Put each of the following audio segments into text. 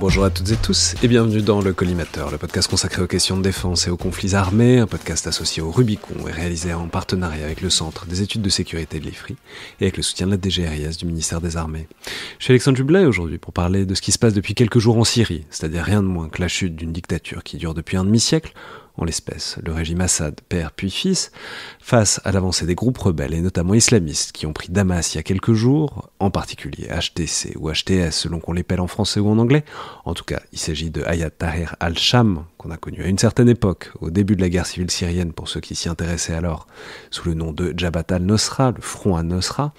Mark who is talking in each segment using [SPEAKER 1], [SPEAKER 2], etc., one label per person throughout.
[SPEAKER 1] Bonjour à toutes et tous et bienvenue dans Le Collimateur, le podcast consacré aux questions de défense et aux conflits armés, un podcast associé au Rubicon et réalisé en partenariat avec le Centre des études de sécurité de l'IFRI et avec le soutien de la DGRIS du ministère des Armées. Je suis Alexandre Jublet aujourd'hui pour parler de ce qui se passe depuis quelques jours en Syrie, c'est-à-dire rien de moins que la chute d'une dictature qui dure depuis un demi-siècle, en l'espèce, le régime Assad, père puis fils, face à l'avancée des groupes rebelles et notamment islamistes qui ont pris Damas il y a quelques jours, en particulier HTC ou HTS selon qu'on les pèle en français ou en anglais. En tout cas, il s'agit de Hayat Tahrir al-Sham, qu'on a connu à une certaine époque, au début de la guerre civile syrienne pour ceux qui s'y intéressaient alors, sous le nom de Jabhat al-Nusra, le front al-Nusra.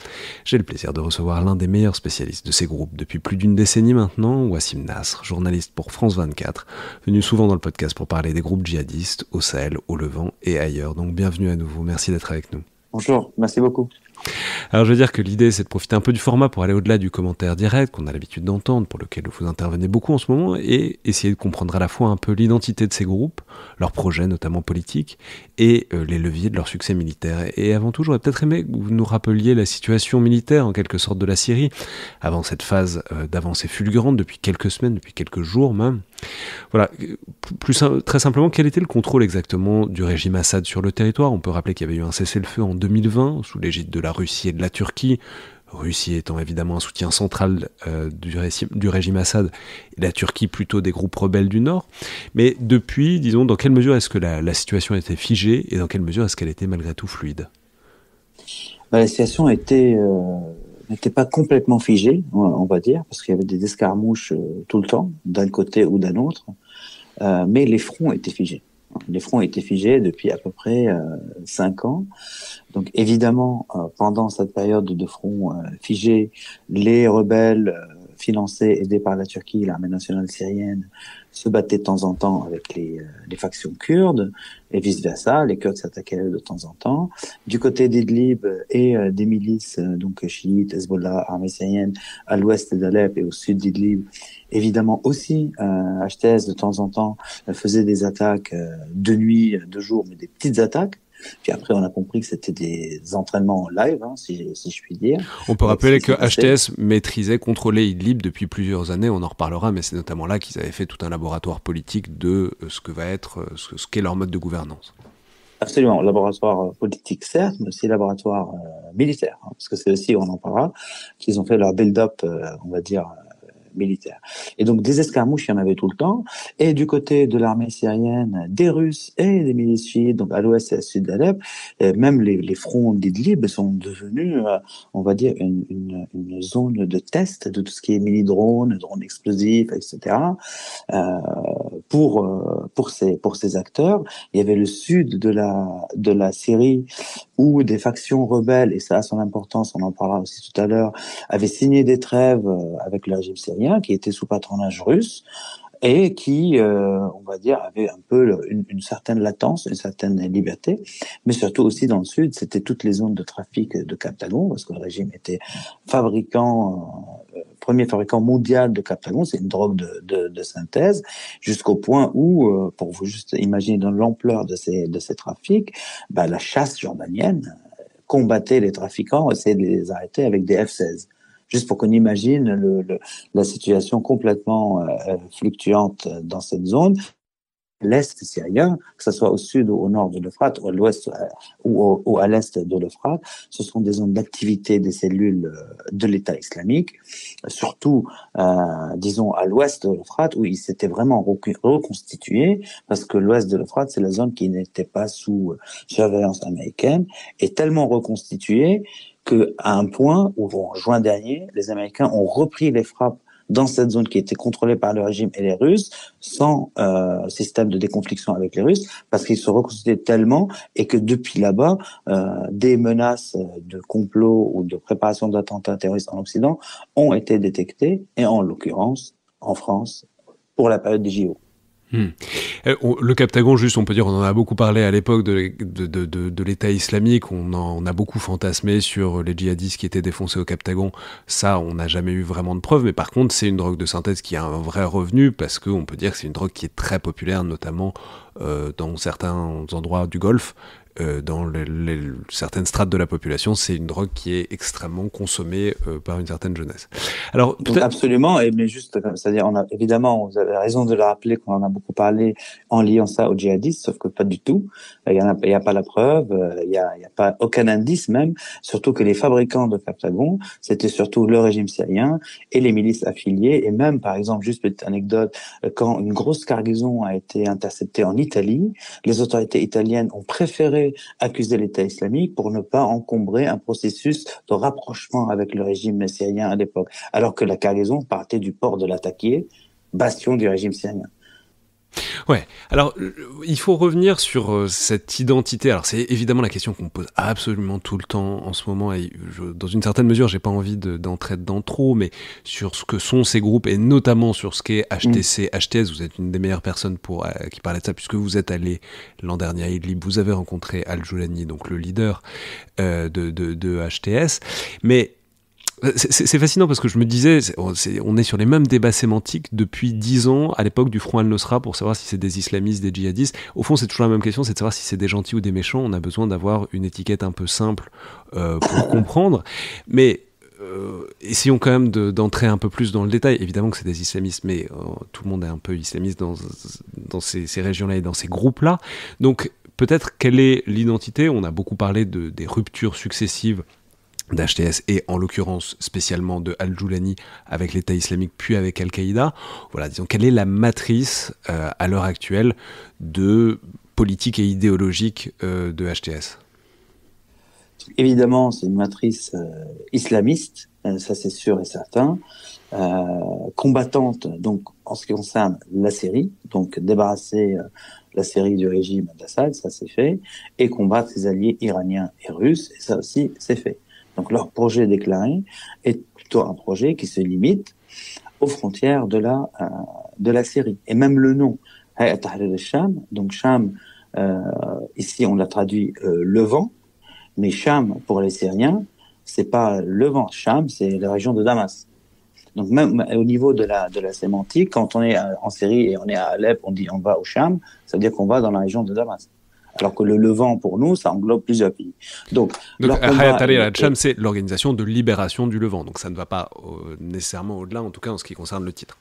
[SPEAKER 1] J'ai le plaisir de recevoir l'un des meilleurs spécialistes de ces groupes depuis plus d'une décennie maintenant, Wassim Nasr, journaliste pour France 24, venu souvent dans le podcast pour parler des groupes djihadistes au Sahel, au Levant et ailleurs. Donc bienvenue à nouveau, merci d'être avec nous.
[SPEAKER 2] Bonjour, merci beaucoup.
[SPEAKER 1] Alors je veux dire que l'idée c'est de profiter un peu du format pour aller au-delà du commentaire direct qu'on a l'habitude d'entendre, pour lequel vous intervenez beaucoup en ce moment, et essayer de comprendre à la fois un peu l'identité de ces groupes, leurs projets notamment politiques, et les leviers de leur succès militaire. Et avant tout, j'aurais peut-être aimé que vous nous rappeliez la situation militaire en quelque sorte de la Syrie, avant cette phase d'avancée fulgurante depuis quelques semaines, depuis quelques jours même. Voilà, très simplement, quel était le contrôle exactement du régime Assad sur le territoire ? On peut rappeler qu'il y avait eu un cessez-le-feu en 2020, sous l'égide de la Russie et de la Turquie, Russie étant évidemment un soutien central du régime Assad, et la Turquie plutôt des groupes rebelles du Nord. Mais depuis, disons, dans quelle mesure est-ce que la situation était figée, et dans quelle mesure est-ce qu'elle était malgré tout fluide ?
[SPEAKER 2] La situation n'était pas complètement figée, on va dire, parce qu'il y avait des escarmouches tout le temps, d'un côté ou d'un autre, mais les fronts étaient figés. Les fronts étaient figés depuis à peu près 5 ans. Donc évidemment, pendant cette période de front figé, les rebelles financés, aidés par la Turquie, l'armée nationale syrienne, se battaient de temps en temps avec les factions kurdes, et vice-versa. Les Kurdes s'attaquaient de temps en temps. Du côté d'Idlib et des milices donc chiites, Hezbollah, armée syrienne, à l'ouest d'Alep et au sud d'Idlib, évidemment aussi HTS de temps en temps faisait des attaques de nuit, de jour, mais des petites attaques. Puis après, on a compris que c'était des entraînements en live, si je puis dire.
[SPEAKER 1] On peut rappeler que HTS maîtrisait, contrôlait Idlib depuis plusieurs années, on en reparlera, mais c'est notamment là qu'ils avaient fait tout un laboratoire politique de ce qu'est leur mode de gouvernance.
[SPEAKER 2] Absolument, laboratoire politique certes, mais aussi laboratoire militaire, parce que c'est aussi, on en parlera, qu'ils ont fait leur build-up, on va dire, militaire. Et donc des escarmouches, il y en avait tout le temps. Et du côté de l'armée syrienne, des Russes et des milices chiites, donc à l'ouest et à sud d'Alep, même les fronts d'Idlib sont devenus, on va dire, une zone de test de tout ce qui est mini-drones, drones explosifs, etc. Pour ces acteurs. Il y avait le sud de la Syrie où des factions rebelles, et ça a son importance, on en parlera aussi tout à l'heure, avaient signé des trêves avec le régime syrien qui était sous patronage russe et qui, on va dire, avait un peu une certaine latence, une certaine liberté, mais surtout aussi dans le sud, c'était toutes les zones de trafic de Captagon, parce que le régime était premier fabricant mondial de Captagon, c'est une drogue de synthèse, jusqu'au point où, pour vous juste imaginer dans l'ampleur de ces trafics, la chasse jordanienne combattait les trafiquants, essayait de les arrêter avec des F-16. Juste pour qu'on imagine la situation complètement fluctuante dans cette zone. L'Est syrien, que ce soit au sud ou au nord de l'Euphrate, ou à l'ouest ou à l'est de l'Euphrate, ce sont des zones d'activité des cellules de l'État islamique, surtout, disons, à l'ouest de l'Euphrate, où ils s'étaient vraiment reconstitués, parce que l'ouest de l'Euphrate, c'est la zone qui n'était pas sous surveillance américaine, est tellement reconstituée qu'à un point où, en juin dernier, les Américains ont repris les frappes dans cette zone qui était contrôlée par le régime et les Russes, sans système de déconfliction avec les Russes, parce qu'ils se reconstituaient tellement et que depuis là-bas, des menaces de complot ou de préparation d'attentats terroristes en Occident ont été détectées, et en l'occurrence, en France, pour la période des JO.
[SPEAKER 1] Le Captagon, juste, on peut dire, on en a beaucoup parlé à l'époque de l'État islamique, on a beaucoup fantasmé sur les djihadistes qui étaient défoncés au Captagon. Ça, on n'a jamais eu vraiment de preuves, mais par contre, c'est une drogue de synthèse qui a un vrai revenu, parce qu'on peut dire que c'est une drogue qui est très populaire, notamment dans certains endroits du Golfe, dans certaines strates de la population, c'est une drogue qui est extrêmement consommée par une certaine jeunesse. Alors
[SPEAKER 2] Donc absolument, mais juste, c'est-à-dire, on a évidemment, vous avez raison de le rappeler qu'on en a beaucoup parlé en liant ça aux djihadistes, sauf que pas du tout. Il y a pas la preuve, il y a pas aucun indice même, surtout que les fabricants de Captagon, c'était surtout le régime syrien et les milices affiliées, et même, par exemple, juste petite anecdote, quand une grosse cargaison a été interceptée en Italie, les autorités italiennes ont préféré accuser l'État islamique pour ne pas encombrer un processus de rapprochement avec le régime syrien à l'époque, alors que la cargaison partait du port de Latakia, bastion du régime syrien.
[SPEAKER 1] Ouais. Alors, il faut revenir sur cette identité. Alors, c'est évidemment la question qu'on me pose absolument tout le temps en ce moment. Et dans une certaine mesure, j'ai pas envie d'entrer dedans trop, mais sur ce que sont ces groupes et notamment sur ce qu'est HTC, HTS. Vous êtes une des meilleures personnes qui parlait de ça, puisque vous êtes allé l'an dernier à Idlib. Vous avez rencontré Al-Joulani, donc le leader de HTS. Mais c'est fascinant parce que je me disais, on est sur les mêmes débats sémantiques depuis 10 ans à l'époque du Front al-Nosra pour savoir si c'est des islamistes, des djihadistes. Au fond, c'est toujours la même question, c'est de savoir si c'est des gentils ou des méchants. On a besoin d'avoir une étiquette un peu simple pour comprendre. Mais essayons quand même d'entrer un peu plus dans le détail. Évidemment que c'est des islamistes, mais tout le monde est un peu islamiste dans ces régions-là et dans ces groupes-là. Donc peut-être quelle est l'identité? On a beaucoup parlé des ruptures successives d'HTS et en l'occurrence spécialement de Al-Joulani avec l'État islamique puis avec Al-Qaïda. Voilà, disons, quelle est la matrice à l'heure actuelle de politique et idéologique de HTS?
[SPEAKER 2] Évidemment, c'est une matrice islamiste, ça c'est sûr et certain, combattante donc en ce qui concerne la Syrie, donc débarrasser la Syrie du régime d'Assad, ça c'est fait, et combattre ses alliés iraniens et russes, et ça aussi c'est fait. Donc leur projet déclaré est plutôt un projet qui se limite aux frontières de la Syrie. Et même le nom, Hayat Tahrir al-Sham, donc Sham, ici on l'a traduit Levant, mais Sham pour les Syriens, c'est pas Levant, Sham, c'est la région de Damas. Donc même au niveau de la sémantique, quand on est en Syrie et on est à Alep, on dit on va au Sham, ça veut dire qu'on va dans la région de Damas. Alors que le Levant, pour nous, ça englobe plusieurs pays. Donc
[SPEAKER 1] Hayat Tahrir al-Sham, c'est l'organisation de libération du Levant. Donc ça ne va pas nécessairement au-delà, en tout cas en ce qui concerne le titre.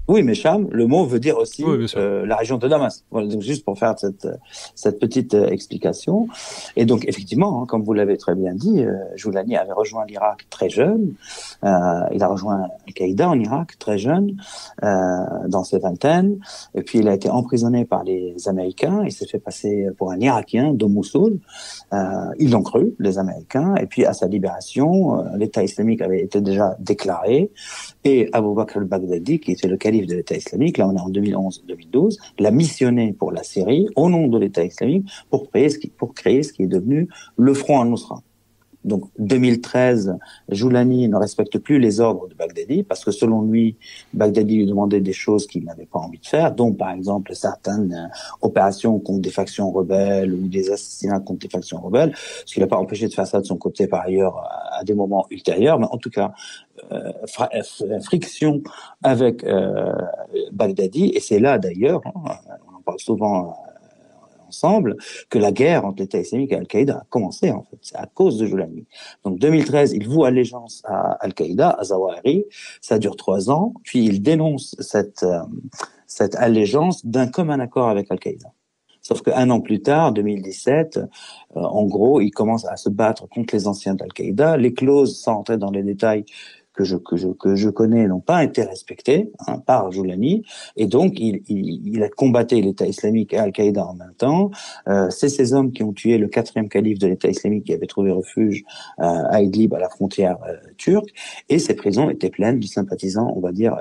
[SPEAKER 2] Oui, mais Cham, le mot veut dire aussi la région de Damas. Voilà, donc juste pour faire cette petite explication. Et donc effectivement, hein, comme vous l'avez très bien dit, Joulani avait rejoint l'Irak très jeune. Il a rejoint Al-Qaïda en Irak très jeune, dans ses vingtaines. Et puis il a été emprisonné par les Américains. Il s'est fait passer pour un Irakien de Mossoul. Ils l'ont cru, les Américains. Et puis à sa libération, l'État islamique avait été déjà déclaré. Et Abu Bakr al-Baghdadi, qui était le calife de l'État islamique, là on est en 2011-2012, l'a missionné pour la Syrie, au nom de l'État islamique, pour créer ce qui est devenu le Front al-Nusra. Donc 2013, Joulani ne respecte plus les ordres de Baghdadi parce que selon lui, Baghdadi lui demandait des choses qu'il n'avait pas envie de faire, dont par exemple certaines opérations contre des factions rebelles ou des assassinats contre des factions rebelles, ce qui l'a pas empêché de faire ça de son côté par ailleurs à des moments ultérieurs, mais en tout cas friction avec Baghdadi, et c'est là d'ailleurs, hein, on en parle souvent ensemble, que la guerre entre l'État islamique et Al-Qaïda a commencé, en fait. C'est à cause de Joulani. Donc, 2013, il voue allégeance à Al-Qaïda, à Zawahiri. Ça dure 3 ans. Puis, il dénonce cette allégeance d'un commun accord avec Al-Qaïda. Sauf qu'un an plus tard, 2017, en gros, il commence à se battre contre les anciens d'Al-Qaïda. Les clauses, sans entrer dans les détails, que je connais n'ont pas été respectés par Joulani, et donc il a combattu l'État islamique et Al-Qaïda en même temps. C'est ces hommes qui ont tué le 4e calife de l'État islamique qui avait trouvé refuge à Idlib, à la frontière turque, et ces prisons étaient pleines de sympathisants, on va dire,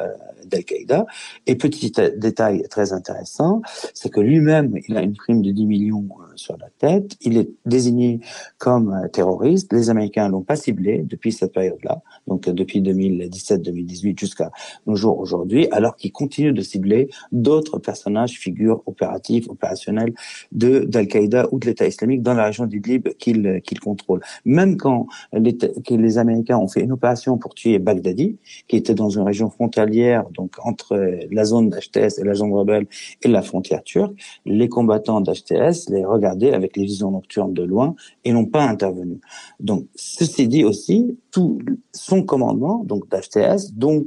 [SPEAKER 2] d'Al-Qaïda. Et petit détail très intéressant, c'est que lui-même, il a une prime de 10 millions sur la tête, il est désigné comme terroriste, les Américains l'ont pas ciblé depuis cette période-là, donc depuis 2017-2018 jusqu'à nos jours aujourd'hui, alors qu'il continue de cibler d'autres personnages, figures opérationnelles d'Al-Qaïda ou de l'État islamique dans la région d'Idlib qu'il contrôle. Même quand que les Américains ont fait une opération pour tuer Baghdadi, qui était dans une région frontalière, donc entre la zone d'HTS et la zone rebelle et la frontière turque, les combattants d'HTS les regardaient avec les visions nocturnes de loin et n'ont pas intervenu. Donc, ceci dit aussi, tout son commandement, donc d'HTS, dont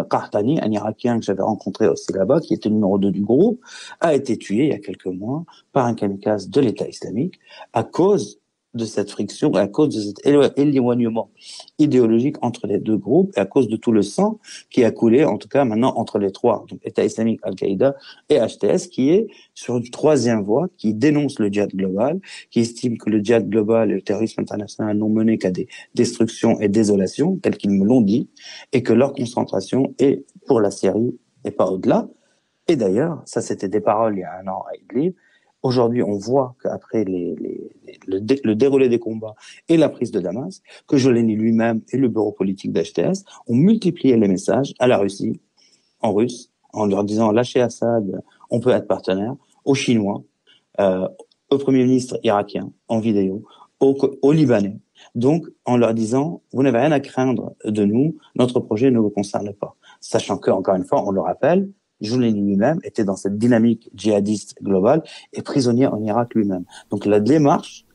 [SPEAKER 2] Qahtani, un Irakien que j'avais rencontré aussi là-bas, qui était le numéro 2 du groupe, a été tué il y a quelques mois par un kamikaze de l'État islamique à cause de cette friction, à cause de cet éloignement idéologique entre les deux groupes et à cause de tout le sang qui a coulé, en tout cas maintenant, entre les trois, donc État islamique, Al-Qaïda et HTS, qui est sur une troisième voie, qui dénonce le djihad global, qui estime que le djihad global et le terrorisme international n'ont mené qu'à des destructions et désolations, telles qu'ils me l'ont dit, et que leur concentration est pour la Syrie et pas au-delà. Et d'ailleurs, ça c'était des paroles il y a un an à Idlib. Aujourd'hui, on voit qu'après le déroulé des combats et la prise de Damas, que Jolani lui-même et le bureau politique d'HTS ont multiplié les messages à la Russie, en russe, en leur disant lâchez Assad, on peut être partenaire, aux Chinois, au Premier ministre irakien en vidéo, aux Libanais. Donc, en leur disant vous n'avez rien à craindre de nous, notre projet ne vous concerne pas. Sachant que, encore une fois, on le rappelle, Jolani lui-même était dans cette dynamique djihadiste globale et prisonnier en Irak lui-même. Donc la démarche,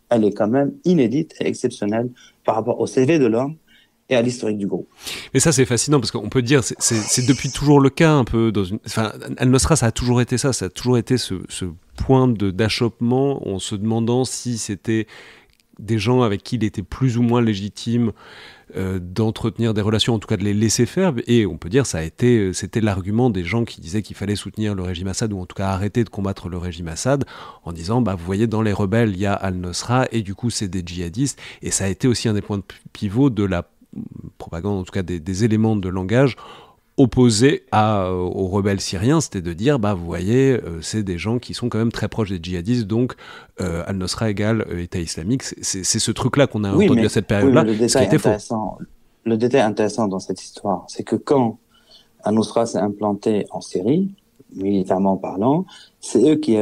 [SPEAKER 2] elle est quand même inédite et exceptionnelle par rapport au CV de l'homme et à l'historique du groupe.
[SPEAKER 1] Mais ça, c'est fascinant parce qu'on peut dire, c'est depuis toujours le cas un peu enfin, Al-Nosra, ça a toujours été ça a toujours été ce point d'achoppement en se demandant si c'était des gens avec qui il était plus ou moins légitime d'entretenir des relations, en tout cas de les laisser faire, et on peut dire c'était l'argument des gens qui disaient qu'il fallait soutenir le régime Assad, ou en tout cas arrêter de combattre le régime Assad, en disant vous voyez, dans les rebelles il y a Al-Nosra et du coup c'est des djihadistes, et ça a été aussi un des points de pivot de la propagande, en tout cas des éléments de langage opposé aux rebelles syriens, c'était de dire vous voyez, c'est des gens qui sont quand même très proches des djihadistes, donc Al-Nosra égale État islamique. C'est ce truc-là qu'on a entendu à cette période-là, ce qui était faux.
[SPEAKER 2] Le détail intéressant dans cette histoire, c'est que quand Al-Nosra s'est implanté en Syrie, militairement parlant, c'est eux qui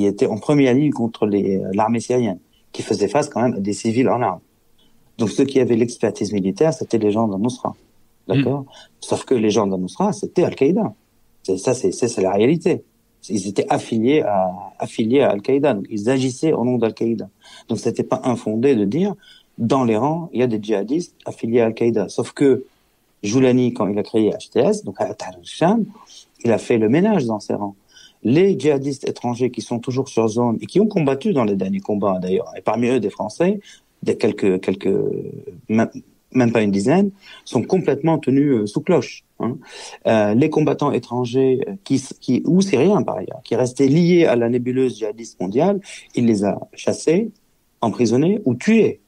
[SPEAKER 2] étaient en première ligne contre l'armée syrienne, qui faisait face quand même à des civils en armes. Donc ceux qui avaient l'expertise militaire, c'était les gens d'Al-Nosra. D'accord. Sauf que les gens d'Al-Nosra, c'était Al-Qaïda. C'est la réalité. Ils étaient affiliés à Al-Qaïda. Donc, ils agissaient au nom d'Al-Qaïda. Donc, c'était pas infondé de dire, dans les rangs, il y a des djihadistes affiliés à Al-Qaïda. Sauf que Jolani, quand il a créé HTS, donc à Tahrir al-Sham, il a fait le ménage dans ses rangs. Les djihadistes étrangers qui sont toujours sur zone et qui ont combattu dans les derniers combats, d'ailleurs, et parmi eux des Français, des même pas une dizaine, sont complètement tenus sous cloche. Les combattants étrangers ou syriens par ailleurs, qui restaient liés à la nébuleuse djihadiste mondiale, il les a chassés, emprisonnés ou tués.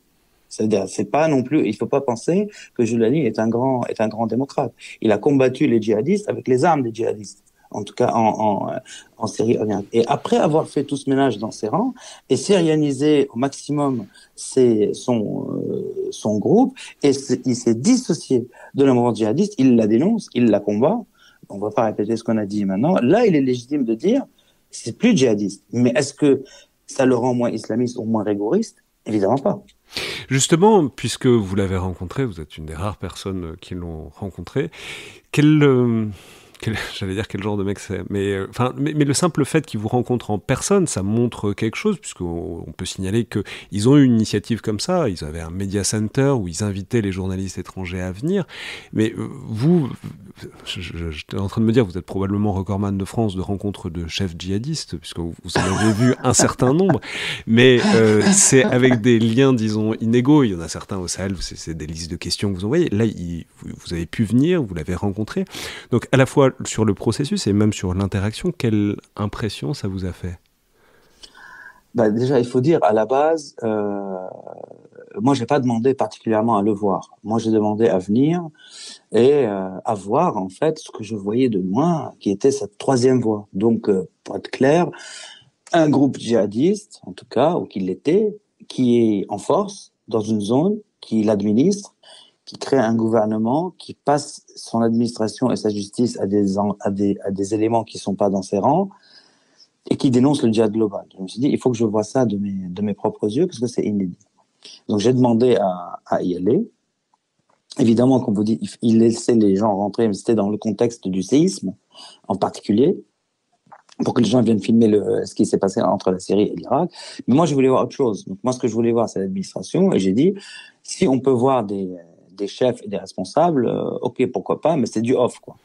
[SPEAKER 2] C'est-à-dire, c'est pas non plus, il faut pas penser que Jolani est un grand démocrate. Il a combattu les djihadistes avec les armes des djihadistes. En tout cas en Syrie. Et après avoir fait tout ce ménage dans ses rangs et syrianisé au maximum son groupe, et il s'est dissocié de la mouvement djihadiste, il la dénonce, il la combat. On va pas répéter ce qu'on a dit maintenant. Là, il est légitime de dire c'est plus djihadiste. Mais est-ce que ça le rend moins islamiste ou moins rigoriste? Évidemment pas.
[SPEAKER 1] Justement, puisque vous l'avez rencontré, vous êtes une des rares personnes qui l'ont rencontré, j'allais dire quel genre de mec c'est, mais le simple fait qu'ils vous rencontrent en personne, ça montre quelque chose, puisqu'on peut signaler qu'ils ont eu une initiative comme ça, ils avaient un media center où ils invitaient les journalistes étrangers à venir, mais vous, j'étais en train de me dire, vous êtes probablement recordman de France de rencontres de chefs djihadistes, puisque vous en avez vu un certain nombre, mais c'est avec des liens, disons, inégaux, il y en a certains au Sahel, c'est des listes de questions que vous envoyez, là, vous avez pu venir, vous l'avez rencontré, donc à la fois sur le processus et même sur l'interaction, quelle impression ça vous a fait?
[SPEAKER 2] Déjà, il faut dire, à la base, moi, j'ai pas demandé particulièrement à le voir. Moi, j'ai demandé à venir et à voir, en fait, ce que je voyais de loin, qui était cette troisième voie. Donc, pour être clair, un groupe djihadiste, en tout cas, ou qui l'était, qui est en force, dans une zone, qui l'administre, qui crée un gouvernement, qui passe son administration et sa justice à des éléments qui sont pas dans ses rangs et qui dénonce le djihad global. Je me suis dit, il faut que je vois ça de mes propres yeux parce que c'est inédit. Donc j'ai demandé à y aller. Évidemment, comme vous dites, il laissait les gens rentrer, mais c'était dans le contexte du séisme en particulier, pour que les gens viennent filmer ce qui s'est passé entre la Syrie et l'Irak. Mais moi, je voulais voir autre chose. Donc moi, ce que je voulais voir, c'est l'administration. Et j'ai dit, si on peut voir des chefs et des responsables, ok, pourquoi pas, mais c'est du off, quoi.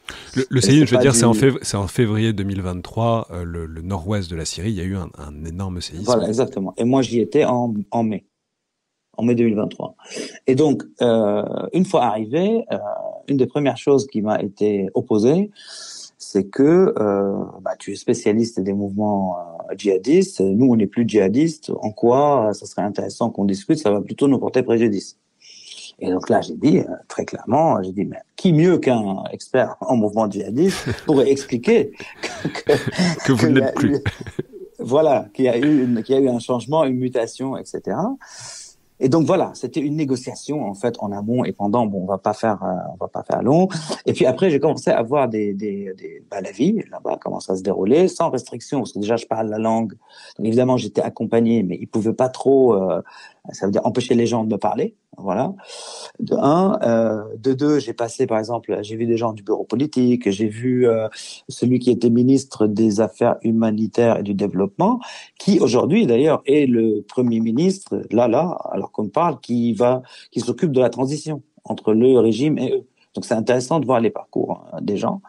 [SPEAKER 1] Le séisme, je veux dire, c'est en février 2023, le nord-ouest de la Syrie, il y a eu un énorme séisme.
[SPEAKER 2] Voilà, exactement. Et moi, j'y étais en mai 2023. Et donc, une fois arrivé, une des premières choses qui m'a été opposée, c'est que tu es spécialiste des mouvements djihadistes. Nous, on n'est plus djihadistes. En quoi ça serait intéressant qu'on discute? Ça va plutôt nous porter préjudice. Et donc là, j'ai dit très clairement, mais qui mieux qu'un expert en mouvement djihadiste pourrait expliquer
[SPEAKER 1] que vous n'êtes plus.
[SPEAKER 2] Voilà, qu'il y a eu un changement, une mutation, etc. Et donc voilà, c'était une négociation en fait en amont et pendant. Bon, on va pas faire long. Et puis après, j'ai commencé à voir la vie là-bas, comment ça se déroulait, sans restriction, parce que déjà je parle la langue. Donc évidemment, j'étais accompagné, mais ils pouvaient pas trop. Ça veut dire empêcher les gens de me parler. Voilà. De un, de deux, j'ai passé par exemple, j'ai vu des gens du bureau politique, j'ai vu celui qui était ministre des Affaires humanitaires et du développement, qui aujourd'hui d'ailleurs est le premier ministre là, alors qu'on parle, qui s'occupe de la transition entre le régime et eux. Donc c'est intéressant de voir les parcours des gens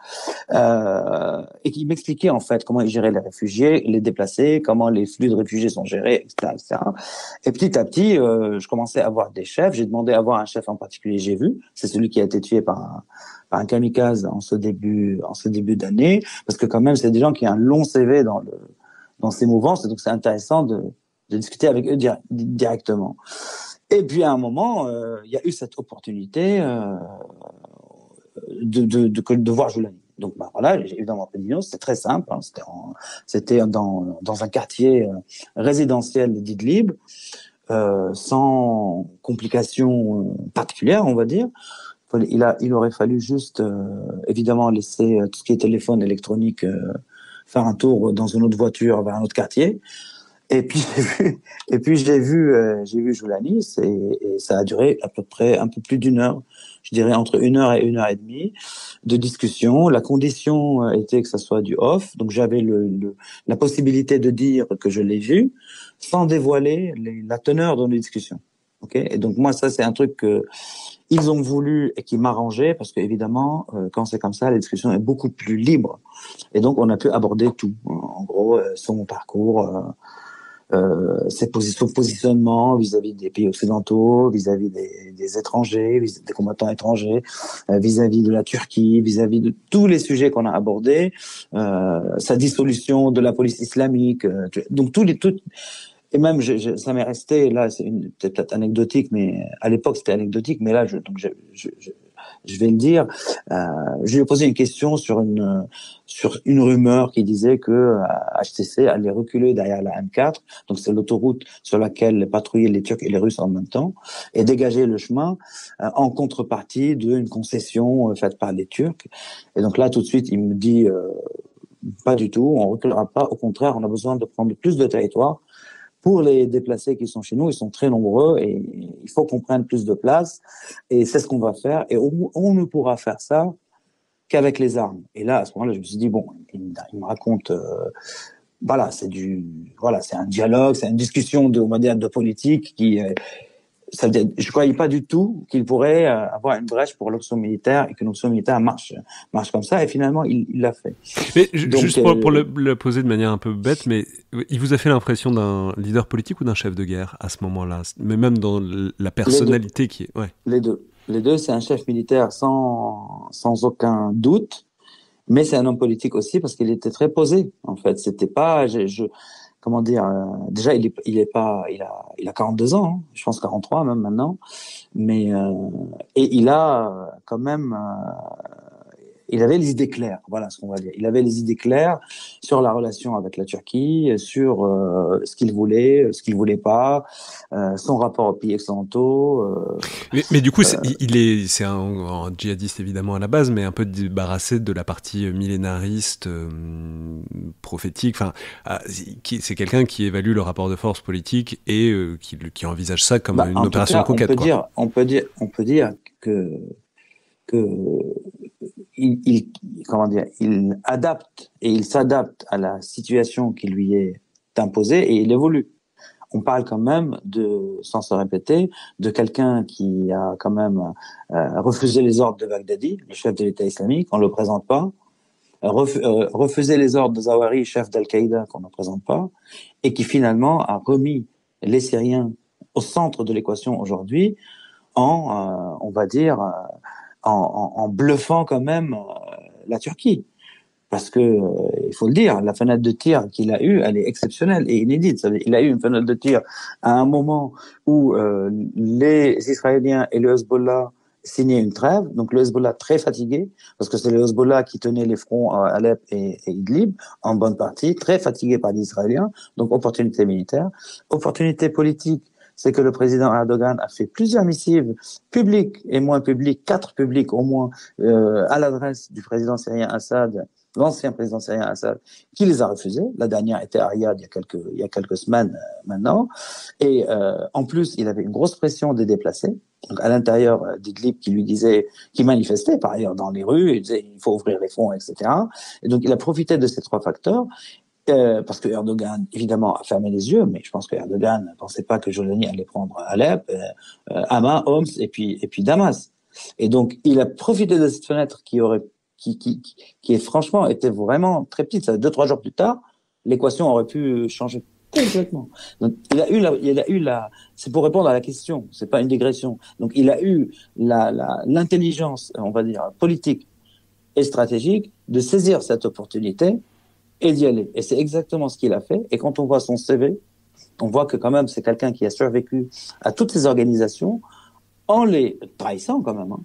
[SPEAKER 2] et qui m'expliquait en fait comment ils géraient les réfugiés, les déplacés, comment les flux de réfugiés sont gérés, etc., etc. Et petit à petit, je commençais à voir des chefs. J'ai demandé à voir un chef en particulier. J'ai vu, c'est celui qui a été tué par un kamikaze en ce début d'année, parce que quand même c'est des gens qui ont un long CV dans ces mouvances, et donc c'est intéressant de discuter avec eux directement. Et puis à un moment, il y a eu cette opportunité de voir Joulani. Donc voilà, j'ai évidemment fait non, c'était très simple, hein, c'était dans un quartier résidentiel d'Idlib, sans complications particulières, on va dire. Il aurait fallu juste évidemment laisser tout ce qui est téléphone électronique faire un tour dans une autre voiture vers un autre quartier. Et puis j'ai vu Joulani, et ça a duré à peu près un peu plus d'une heure, je dirais entre 1 heure et 1 heure et demie de discussion. La condition était que ça soit du off, donc j'avais la possibilité de dire que je l'ai vu sans dévoiler la teneur de nos discussions. Okay, et donc moi ça c'est un truc que ils ont voulu et qui m'arrangeait, parce que évidemment quand c'est comme ça, la discussion est beaucoup plus libre, et donc on a pu aborder tout. En gros, son parcours. Son positionnement vis-à-vis des pays occidentaux, vis-à-vis des étrangers, des combattants étrangers, vis-à-vis de la Turquie, vis-à-vis de tous les sujets qu'on a abordés, sa dissolution de la police islamique, donc et même ça m'est resté là, c'est peut-être anecdotique, mais à l'époque c'était anecdotique, mais là je vais le dire. Je lui ai posé une question sur une rumeur qui disait que HTC allait reculer derrière la M4, donc c'est l'autoroute sur laquelle patrouillaient les Turcs et les Russes en même temps, et dégager le chemin en contrepartie d'une concession faite par les Turcs. Et donc là tout de suite il me dit pas du tout, on reculera pas, au contraire on a besoin de prendre plus de territoire. Pour les déplacés qui sont chez nous, ils sont très nombreux et il faut qu'on prenne plus de place. Et c'est ce qu'on va faire. Et on ne pourra faire ça qu'avec les armes. Et là, à ce moment-là, je me suis dit, bon, il me raconte, voilà, c'est un dialogue, c'est une discussion on va dire, de politique qui, ça veut dire, je croyais pas du tout qu'il pourrait avoir une brèche pour l'option militaire et que l'option militaire marche comme ça, et finalement il l'a fait.
[SPEAKER 1] Mais donc, juste pour le poser de manière un peu bête, mais il vous a fait l'impression d'un leader politique ou d'un chef de guerre à ce moment-là, mais même dans la personnalité qui est... Ouais.
[SPEAKER 2] Les deux, c'est un chef militaire sans aucun doute, mais c'est un homme politique aussi parce qu'il était très posé en fait. C'était pas comment dire, déjà il a 42 ans, hein, je pense 43 même maintenant, mais et il a quand même il avait les idées claires, voilà ce qu'on va dire. Il avait les idées claires sur la relation avec la Turquie, sur ce qu'il voulait pas, son rapport aux pays occidentaux.
[SPEAKER 1] Mais du coup, c'est un djihadiste évidemment à la base, mais un peu débarrassé de la partie millénariste, prophétique. Enfin, c'est quelqu'un qui évalue le rapport de force politique et qui envisage ça comme une
[SPEAKER 2] En tout
[SPEAKER 1] opération
[SPEAKER 2] cas,
[SPEAKER 1] de conquête, quoi.
[SPEAKER 2] on peut dire que comment dire, il adapte et il s'adapte à la situation qui lui est imposée et il évolue. On parle quand même sans se répéter, de quelqu'un qui a quand même refusé les ordres de Baghdadi, le chef de l'État islamique, on le présente pas, refusé les ordres de Zawahiri, chef d'Al-Qaïda, qu'on ne présente pas, et qui finalement a remis les Syriens au centre de l'équation aujourd'hui on va dire, en bluffant quand même la Turquie. Parce que, il faut le dire, la fenêtre de tir qu'il a eue, elle est exceptionnelle et inédite. Il a eu une fenêtre de tir à un moment où les Israéliens et le Hezbollah signaient une trêve. Donc le Hezbollah très fatigué, parce que c'est le Hezbollah qui tenait les fronts à Alep et Idlib, en bonne partie, très fatigué par les Israéliens. Donc opportunité militaire. Opportunité politique, c'est que le président Erdogan a fait plusieurs missives publiques et moins publiques, 4 publiques au moins, à l'adresse du président syrien Assad, l'ancien président syrien Assad, qui les a refusés. La dernière était à Riyad il y a quelques semaines maintenant. Et en plus, il avait une grosse pression des déplacés. Donc à l'intérieur d'Idlib qui manifestait par ailleurs dans les rues, il disait il faut ouvrir les fonds, etc. Et donc il a profité de ces 3 facteurs. Parce que Erdogan, évidemment, a fermé les yeux, mais je pense que Erdogan ne pensait pas que Jordanie allait prendre Alep, Hama, Homs et puis Damas. Et donc, il a profité de cette fenêtre qui est franchement était vraiment très petite. 2-3 jours plus tard, l'équation aurait pu changer complètement. Donc, il a eu c'est pour répondre à la question, c'est pas une digression. Donc, il a eu l'intelligence, on va dire, politique et stratégique de saisir cette opportunité et d'y aller. Et c'est exactement ce qu'il a fait. Et quand on voit son CV, on voit que quand même c'est quelqu'un qui a survécu à toutes ces organisations en les trahissant quand même, hein,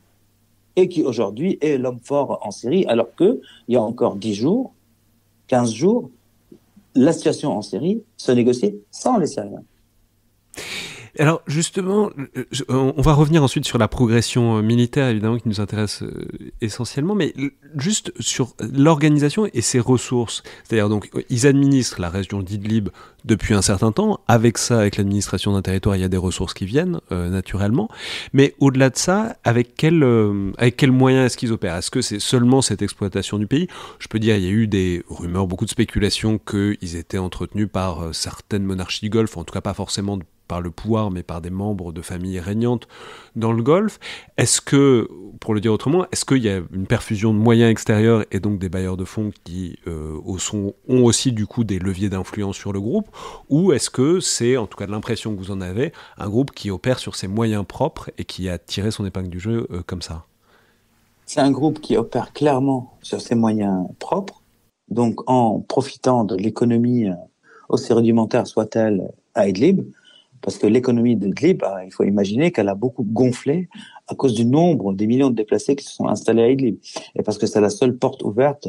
[SPEAKER 2] et qui aujourd'hui est l'homme fort en Syrie, alors que il y a encore 10 jours, 15 jours, la situation en Syrie se négociait sans les Syriens.
[SPEAKER 1] Alors justement, on va revenir ensuite sur la progression militaire, évidemment, qui nous intéresse essentiellement, mais juste sur l'organisation et ses ressources. C'est-à-dire donc, ils administrent la région d'Idlib depuis un certain temps. Avec ça, avec l'administration d'un territoire, il y a des ressources qui viennent, naturellement. Mais au-delà de ça, avec quels moyens est-ce qu'ils opèrent ? Est-ce que c'est seulement cette exploitation du pays ? Je peux dire, il y a eu des rumeurs, beaucoup de spéculations qu'ils étaient entretenus par certaines monarchies du Golfe, en tout cas pas forcément par le pouvoir, mais par des membres de familles régnantes dans le Golfe. Est-ce que, pour le dire autrement, est-ce qu'il y a une perfusion de moyens extérieurs et donc des bailleurs de fonds qui ont aussi du coup des leviers d'influence sur le groupe, ou est-ce que c'est, en tout cas de l'impression que vous en avez, un groupe qui opère sur ses moyens propres et qui a tiré son épingle du jeu comme ça ?
[SPEAKER 2] C'est un groupe qui opère clairement sur ses moyens propres, donc en profitant de l'économie, aussi rudimentaire soit-elle, à Idlib. Parce que l'économie d'Idlib, il faut imaginer qu'elle a beaucoup gonflé à cause du nombre, des millions de déplacés qui se sont installés à Idlib. Et parce que c'est la seule porte ouverte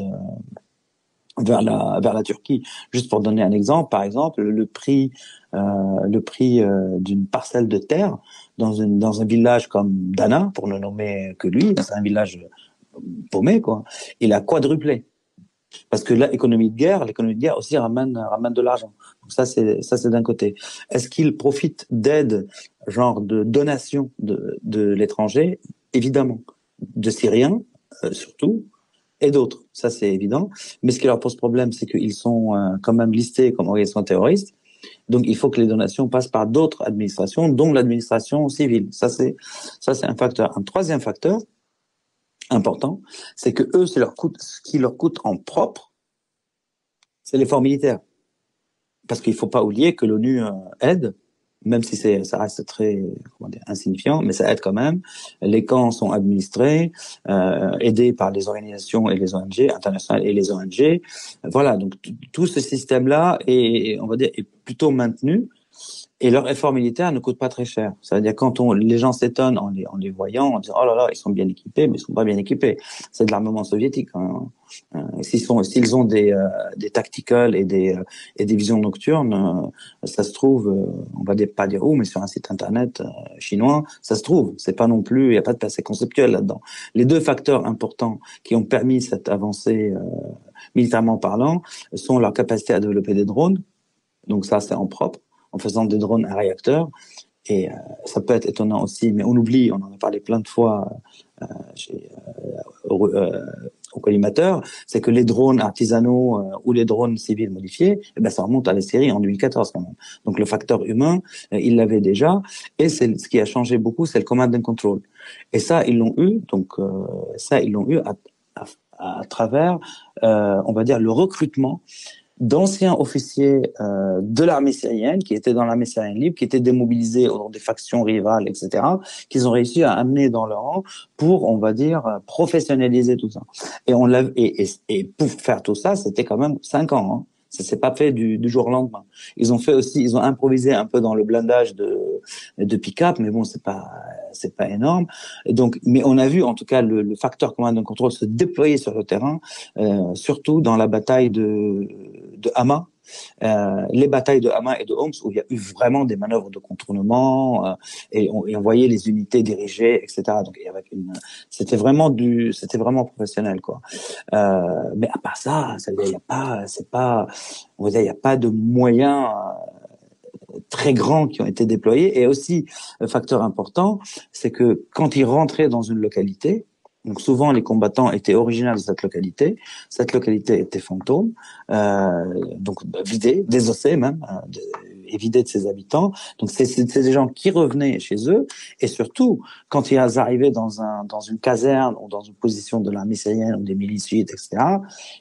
[SPEAKER 2] vers la Turquie. Juste pour donner un exemple, par exemple, le prix d'une parcelle de terre dans un village comme Dana, pour ne nommer que lui, c'est un village paumé, quoi, il a quadruplé. Parce que l'économie de guerre aussi ramène de l'argent. Donc ça c'est d'un côté. Est-ce qu'il profite d'aide, genre de donation de l'étranger? Évidemment. De Syriens, surtout, et d'autres. Ça c'est évident. Mais ce qui leur pose problème, c'est qu'ils sont quand même listés comme organisation terroriste. Donc il faut que les donations passent par d'autres administrations, dont l'administration civile. Ça c'est un facteur. Un troisième facteur important, c'est que eux, ce qui leur coûte en propre, c'est l'effort militaire. Parce qu'il faut pas oublier que l'ONU aide, même si ça reste très, insignifiant, mais ça aide quand même. Les camps sont administrés, aidés par les organisations et les ONG internationales et les ONG. Voilà, donc tout ce système-là est, on va dire, est plutôt maintenu. Et leur effort militaire ne coûte pas très cher. Ça veut dire les gens s'étonnent en les voyant, en disant oh là là, ils sont bien équipés, mais ils sont pas bien équipés. C'est de l'armement soviétique. Hein. S'ils ont des tacticals et des visions nocturnes, ça se trouve, on va pas dire où, mais sur un site internet chinois, ça se trouve. C'est pas non plus, il y a pas de passé conceptuel là-dedans. Les deux facteurs importants qui ont permis cette avancée militairement parlant sont leur capacité à développer des drones. Donc ça, c'est en propre, en faisant des drones à réacteurs. Et ça peut être étonnant aussi, mais on oublie, on en a parlé plein de fois au collimateur, c'est que les drones artisanaux ou les drones civils modifiés, eh ben ça remonte à la série en 2014 quand même. Donc le facteur humain, il l'avait déjà. Et c'est ce qui a changé beaucoup, c'est le command and control. Et ça, ils l'ont eu. Donc ils l'ont eu à travers, on va dire, le recrutement d'anciens officiers de l'armée syrienne qui étaient dans l'armée syrienne libre, qui étaient démobilisés dans des factions rivales, etc., qu'ils ont réussi à amener dans leur rang pour, on va dire, professionnaliser tout ça. Et pour faire tout ça, c'était quand même 5 ans. Hein. Ça s'est pas fait du jour au lendemain. Ils ont improvisé un peu dans le blindage de pick-up, mais bon, c'est pas énorme. Et donc, mais on a vu en tout cas le facteur command and control se déployer sur le terrain, surtout dans la bataille de Hama. Les batailles de Hama et de Homs où il y a eu vraiment des manœuvres de contournement et on voyait les unités dirigées, etc. Donc c'était vraiment professionnel quoi. Mais à part ça, il y a pas, on va dire, il y a pas de moyens très grands qui ont été déployés. Et aussi, un facteur important, c'est que quand ils rentraient dans une localité, donc souvent les combattants étaient originaires de cette localité était fantôme, donc vidée, désossée même, et vidée de ses habitants. Donc c'est des gens qui revenaient chez eux, et surtout quand ils arrivaient dans une caserne ou dans une position de l'armée syrienne ou des milices chiites, etc.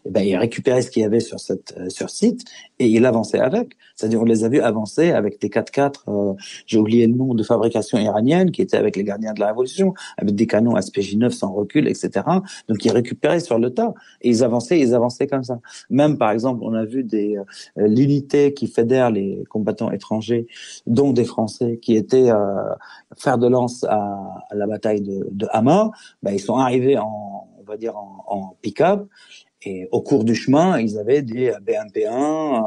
[SPEAKER 2] Et ben ils récupéraient ce qu'il y avait sur site et ils avançaient avec. C'est-à-dire on les a vus avancer avec des 4x4, j'ai oublié le nom, de fabrication iranienne, qui étaient avec les gardiens de la Révolution, avec des canons ASPJ-9 sans recul, etc. Donc ils récupéraient sur le tas et ils avançaient comme ça. Même par exemple, on a vu l'unité qui fédère les combattants étrangers, dont des Français, qui étaient fer de lance à la bataille de Hama. Ben, ils sont arrivés on va dire en pick-up. Et au cours du chemin, ils avaient des BMP-1,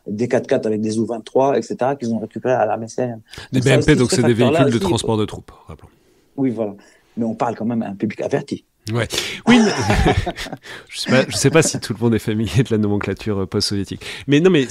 [SPEAKER 2] des 4x4 avec des U-23, etc., qu'ils ont récupérés à l'armée syrienne.
[SPEAKER 1] Des BMP, donc c'est des véhicules de transport de troupes, rappelons.
[SPEAKER 2] Oui, voilà. Mais on parle quand même à un public averti.
[SPEAKER 1] Ouais. Oui, mais je sais pas si tout le monde est familier de la nomenclature post-soviétique. Mais non, mais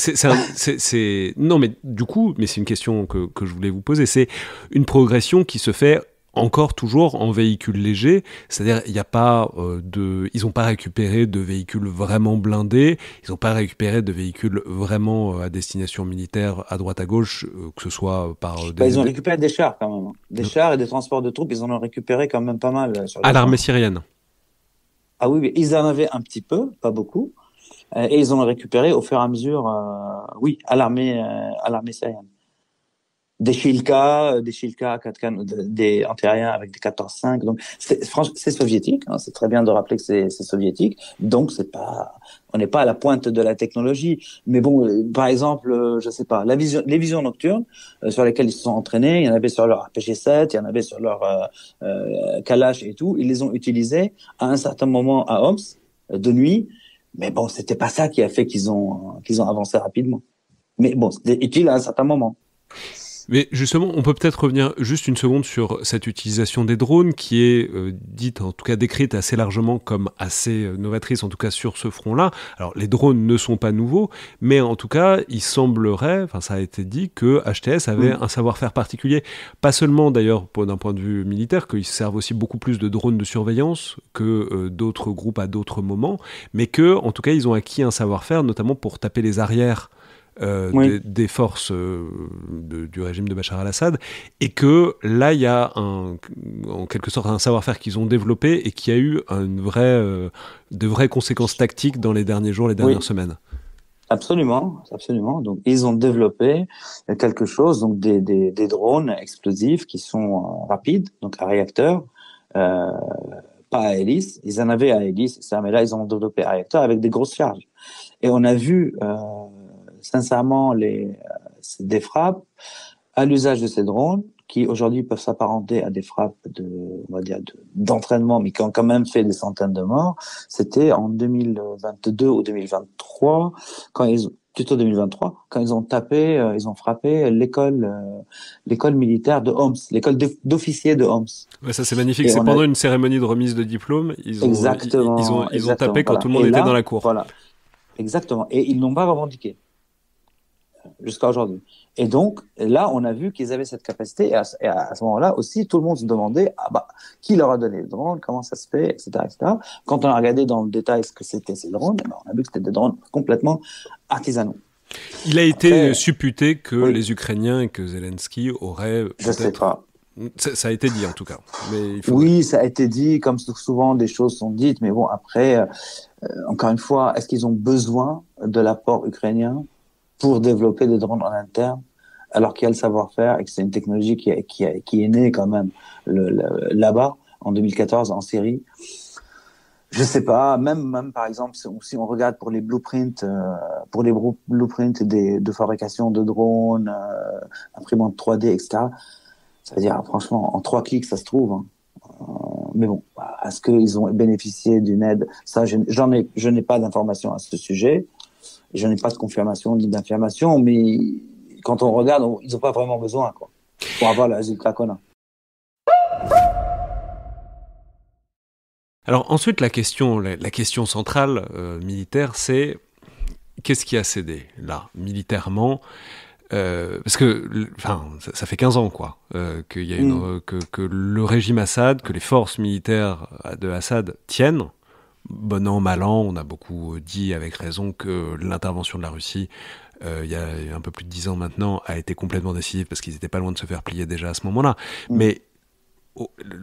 [SPEAKER 1] non, mais du coup, mais c'est une question que je voulais vous poser. C'est une progression qui se fait encore toujours en véhicules légers, c'est-à-dire il n'y a pas ils n'ont pas récupéré de véhicules vraiment blindés, ils n'ont pas récupéré de véhicules vraiment à destination militaire à droite à gauche, que ce soit par
[SPEAKER 2] ils ont récupéré des chars quand même, des chars et des transports de troupes, ils en ont récupéré quand même pas mal
[SPEAKER 1] à l'armée syrienne.
[SPEAKER 2] Ah oui, ils en avaient un petit peu, pas beaucoup, et ils en ont récupéré au fur et à mesure, oui, à l'armée syrienne. Des Shilka à 4 canons, des antiaériens avec des 14-5. Donc, c'est soviétique, hein, c'est très bien de rappeler que c'est soviétique. Donc, on n'est pas à la pointe de la technologie. Mais bon, par exemple, je sais pas, les visions nocturnes, sur lesquelles ils se sont entraînés, il y en avait sur leur RPG-7, il y en avait sur leur, Kalash et tout. Ils les ont utilisés à un certain moment à Homs, de nuit. Mais bon, c'était pas ça qui a fait qu'ils ont avancé rapidement. Mais bon, c'était utile à un certain moment.
[SPEAKER 1] Mais justement, on peut peut-être revenir juste une seconde sur cette utilisation des drones qui est dite, en tout cas décrite assez largement comme assez novatrice, en tout cas sur ce front-là. Alors, les drones ne sont pas nouveaux, mais en tout cas, il semblerait, enfin ça a été dit, que HTS avait un savoir-faire particulier. Pas seulement d'ailleurs d'un point de vue militaire, qu'ils servent aussi beaucoup plus de drones de surveillance que d'autres groupes à d'autres moments, mais que, en tout cas, ils ont acquis un savoir-faire, notamment pour taper les arrières des forces du régime de Bachar al-Assad, et que là il y a en quelque sorte un savoir-faire qu'ils ont développé et qui a eu de vraies conséquences tactiques dans les derniers jours, les dernières semaines.
[SPEAKER 2] Absolument. Donc ils ont développé quelque chose, donc des drones explosifs qui sont rapides, donc à réacteur, pas à hélice. Ils en avaient à hélice, ça, mais là ils ont développé à réacteur avec des grosses charges. Et on a vu sincèrement des frappes à l'usage de ces drones qui aujourd'hui peuvent s'apparenter à des frappes on va dire, d'entraînement, mais qui ont quand même fait des centaines de morts. C'était en 2022 ou 2023, plutôt 2023, quand ils ont frappé l'école militaire de Homs, l'école d'officiers de Homs.
[SPEAKER 1] Ouais, ça c'est magnifique. C'est pendant une cérémonie de remise de diplôme. Ils ont tapé quand
[SPEAKER 2] voilà.
[SPEAKER 1] tout le monde était dans la cour.
[SPEAKER 2] Voilà. Exactement. Et ils n'ont pas revendiqué jusqu'à aujourd'hui. Et donc, là, on a vu qu'ils avaient cette capacité. Et à ce moment-là aussi, tout le monde se demandait, qui leur a donné les drones, comment ça se fait, etc., etc. Quand on a regardé dans le détail ce que c'était ces drones, on a vu que c'était des drones complètement artisanaux.
[SPEAKER 1] Il a été supputé que les Ukrainiens et que Zelensky auraient peut-être...
[SPEAKER 2] Je sais pas.
[SPEAKER 1] Ça a été dit en tout cas. Mais
[SPEAKER 2] oui, ça a été dit, comme souvent des choses sont dites, mais bon, après, encore une fois, est-ce qu'ils ont besoin de l'apport ukrainien pour développer des drones en interne, alors qu'il y a le savoir-faire et que c'est une technologie qui est née quand même là-bas, en 2014, en Syrie. Je sais pas, même par exemple, si on regarde pour les blueprints, de fabrication de drones, imprimantes 3D, etc., c'est-à-dire, franchement, en 3 clics, ça se trouve. Hein. Mais bon, est-ce qu'ils ont bénéficié d'une aide? Ça, je n'ai pas d'informations à ce sujet. Je n'ai pas de confirmation ni d'information, mais quand on regarde, ils n'ont pas vraiment besoin, quoi, pour avoir le résultat qu'on a.
[SPEAKER 1] Alors ensuite, la question centrale militaire, c'est qu'est-ce qui a cédé là, militairement? Parce que, ça fait 15 ans, quoi, qu'il y a que le régime Assad, que les forces militaires de Assad tiennent. Bon an, mal an, on a beaucoup dit avec raison que l'intervention de la Russie, il y a un peu plus de 10 ans maintenant, a été complètement décisive parce qu'ils étaient pas loin de se faire plier déjà à ce moment-là. Mais